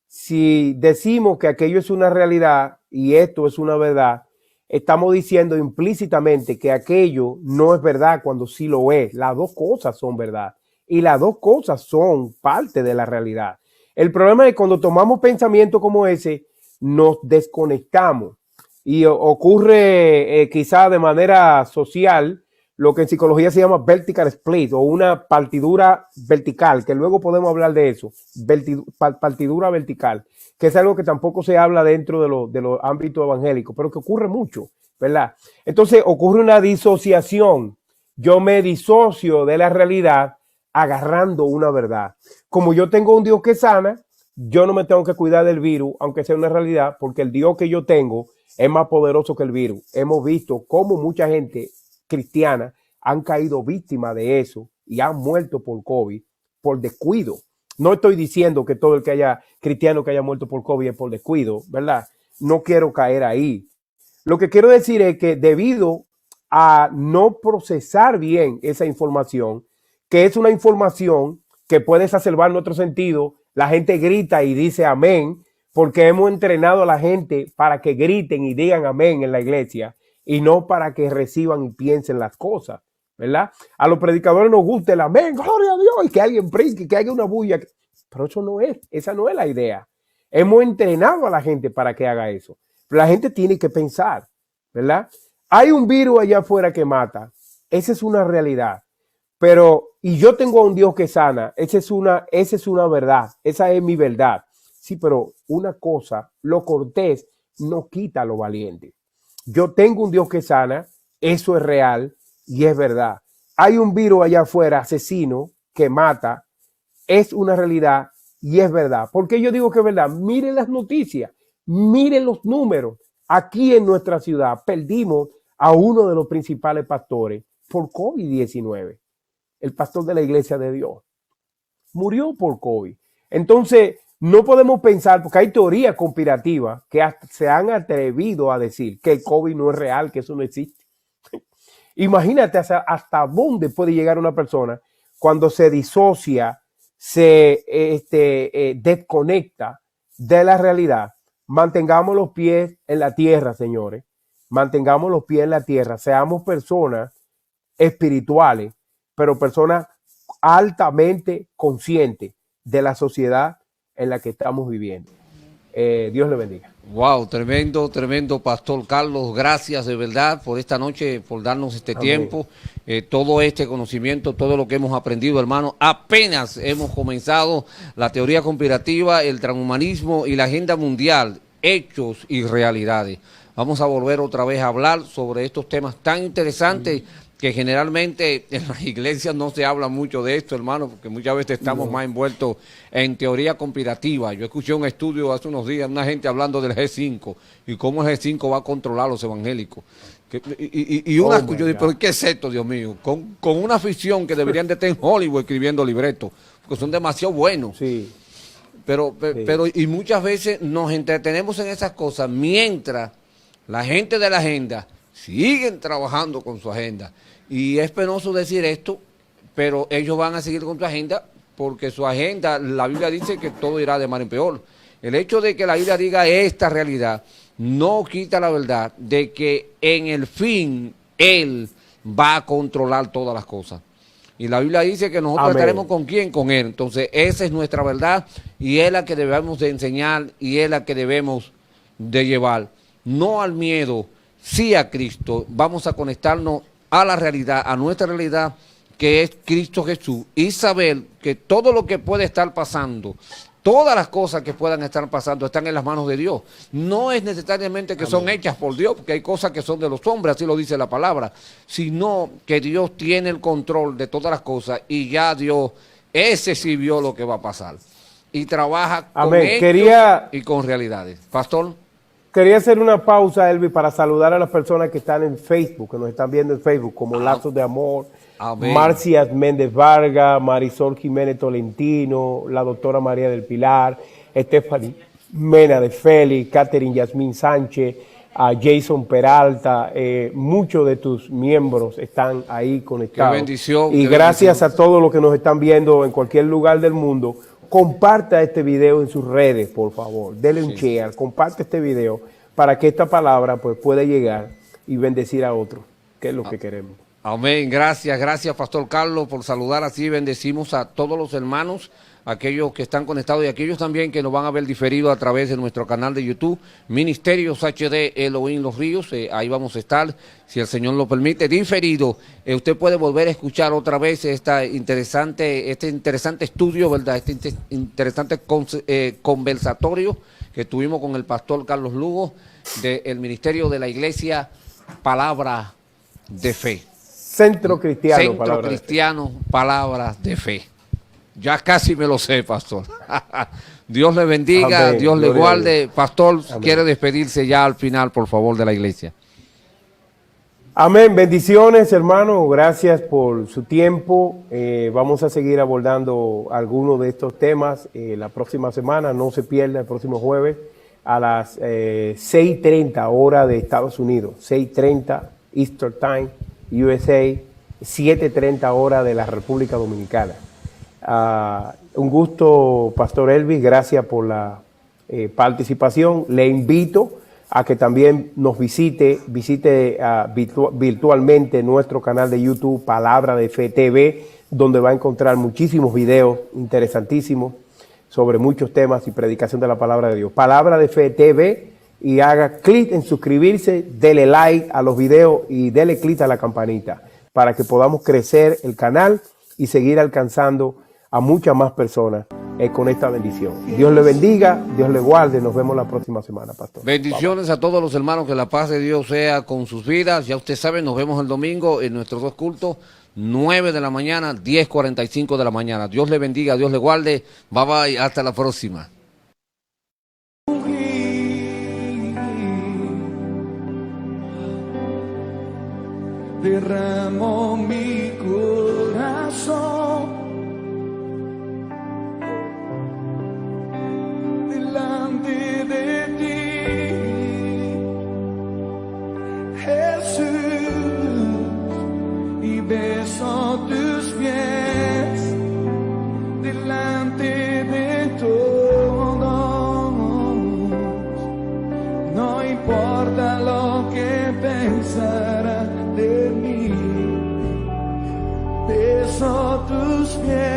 si decimos que aquello es una realidad y esto es una verdad, estamos diciendo implícitamente que aquello no es verdad cuando sí lo es. Las dos cosas son verdad y las dos cosas son parte de la realidad. El problema es cuando tomamos pensamientos como ese, nos desconectamos y ocurre quizá de manera social lo que en psicología se llama vertical split o una partidura vertical, que luego podemos hablar de eso, partidura vertical, que es algo que tampoco se habla dentro de los ámbitos evangélicos, pero que ocurre mucho, ¿verdad? Entonces ocurre una disociación. Yo me disocio de la realidad agarrando una verdad. Como yo tengo un Dios que sana, yo no me tengo que cuidar del virus, aunque sea una realidad, porque el Dios que yo tengo es más poderoso que el virus. Hemos visto cómo mucha gente cristiana han caído víctimas de eso y han muerto por COVID por descuido. No estoy diciendo que todo el que haya cristiano que haya muerto por COVID es por descuido, ¿verdad? No quiero caer ahí. Lo que quiero decir es que debido a no procesar bien esa información, que es una información que puede exacerbar nuestro sentido, la gente grita y dice amén, porque hemos entrenado a la gente para que griten y digan amén en la iglesia y no para que reciban y piensen las cosas, ¿verdad? A los predicadores nos gusta el amén, gloria a Dios, y que alguien predique, que haya una bulla. Pero eso no es, esa no es la idea. Hemos entrenado a la gente para que haga eso. Pero la gente tiene que pensar, ¿verdad? Hay un virus allá afuera que mata. Esa es una realidad. Pero, y yo tengo a un Dios que sana. Esa es una verdad. Esa es mi verdad. Sí, pero una cosa, lo cortés no quita lo valiente. Yo tengo un Dios que sana, eso es real y es verdad. Hay un virus allá afuera asesino que mata, es una realidad y es verdad. ¿Por qué yo digo que es verdad? Miren las noticias, miren los números. Aquí en nuestra ciudad perdimos a uno de los principales pastores por COVID-19, el pastor de la Iglesia de Dios. Murió por COVID. Entonces, no podemos pensar, porque hay teorías conspirativas que se han atrevido a decir que el COVID no es real, que eso no existe. Imagínate hasta dónde puede llegar una persona cuando se disocia, se desconecta de la realidad. Mantengamos los pies en la tierra, señores. Mantengamos los pies en la tierra. Seamos personas espirituales pero personas altamente conscientes de la sociedad en la que estamos viviendo. Dios le bendiga.
Wow, tremendo, tremendo, Pastor Carlos. Gracias de verdad por esta noche, por darnos este tiempo, todo este conocimiento, todo lo que hemos aprendido, hermano. Apenas hemos comenzado la teoría conspirativa, el transhumanismo y la agenda mundial, hechos y realidades. Vamos a volver otra vez a hablar sobre estos temas tan interesantes que generalmente en las iglesias no se habla mucho de esto, hermano, porque muchas veces estamos más envueltos en teoría conspirativa. Yo escuché un estudio hace unos días, una gente hablando del G5 y cómo el G5 va a controlar a los evangélicos. Yo digo, ¿pero qué es esto, Dios mío? Con una ficción que deberían de estar en Hollywood escribiendo libretos, porque son demasiado buenos.
Sí.
Pero y muchas veces nos entretenemos en esas cosas mientras la gente de la agenda siguen trabajando con su agenda. Y es penoso decir esto, pero ellos van a seguir con su agenda porque su agenda, la Biblia dice que todo irá de mal en peor. El hecho de que la Biblia diga esta realidad no quita la verdad de que en el fin Él va a controlar todas las cosas. Y la Biblia dice que nosotros estaremos con quién, con Él. Entonces esa es nuestra verdad y es la que debemos de enseñar y es la que debemos de llevar. No al miedo, sí a Cristo. Vamos a conectarnos a la realidad, a nuestra realidad, que es Cristo Jesús, y saber que todo lo que puede estar pasando, todas las cosas que puedan estar pasando están en las manos de Dios. No es necesariamente que son hechas por Dios, porque hay cosas que son de los hombres, así lo dice la palabra, sino que Dios tiene el control de todas las cosas y ya Dios, ese sí vio lo que va a pasar. Y trabaja con hechos y con realidades. Pastor.
Quería hacer una pausa, Elvis, para saludar a las personas que están en Facebook, que nos están viendo en Facebook, como Lazos de Amor, Marcias Méndez Vargas, Marisol Jiménez Tolentino, la doctora María del Pilar, Stephanie Mena de Félix, Catherine Yasmín Sánchez, a Jason Peralta, muchos de tus miembros están ahí conectados.
Qué bendición.
Y gracias a todos los que nos están viendo en cualquier lugar del mundo. Comparta este video en sus redes, por favor. Dele un share, comparte este video para que esta palabra pues, pueda llegar y bendecir a otros, que es lo que queremos.
Amén. Gracias, Pastor Carlos, por saludar así. Bendecimos a todos los hermanos, aquellos que están conectados y aquellos también que nos van a ver diferido a través de nuestro canal de YouTube, Ministerios HD Elohim Los Ríos. Ahí vamos a estar, si el Señor lo permite, diferido. Usted puede volver a escuchar otra vez este interesante estudio, ¿verdad? Este interesante conversatorio que tuvimos con el Pastor Carlos Lugo del Ministerio de la Iglesia Palabra de Fe.
Centro Cristiano,
Centro Cristiano, Palabras de Fe. Ya casi me lo sé, Pastor. Dios le bendiga, amén. Dios le guarde. Pastor, amén. Quiere despedirse ya al final, por favor, de la iglesia.
Amén. Bendiciones, hermano. Gracias por su tiempo. Vamos a seguir abordando algunos de estos temas la próxima semana. No se pierda el próximo jueves a las 6:30 hora de Estados Unidos. 6:30 Eastern Time, USA. 7:30 hora de la República Dominicana. Un gusto, Pastor Elvis, gracias por la participación. Le invito a que también nos visite virtualmente nuestro canal de YouTube, Palabra de Fe TV, donde va a encontrar muchísimos videos interesantísimos sobre muchos temas y predicación de la Palabra de Dios. Palabra de Fe TV, y haga clic en suscribirse, dele like a los videos y dele clic a la campanita para que podamos crecer el canal y seguir alcanzando a muchas más personas con esta bendición. Dios le bendiga, Dios le guarde. Nos vemos la próxima semana, Pastor.
Bendiciones a todos los hermanos, que la paz de Dios sea con sus vidas. Ya usted sabe, nos vemos el domingo en nuestros dos cultos, 9 de la mañana, 10:45 de la mañana. Dios le bendiga, Dios le guarde. Bye bye, hasta la próxima.
Derramo mi corazón delante de ti, Jesús, y beso tus pies delante de todos. No importa lo que pensará de mí, cielo.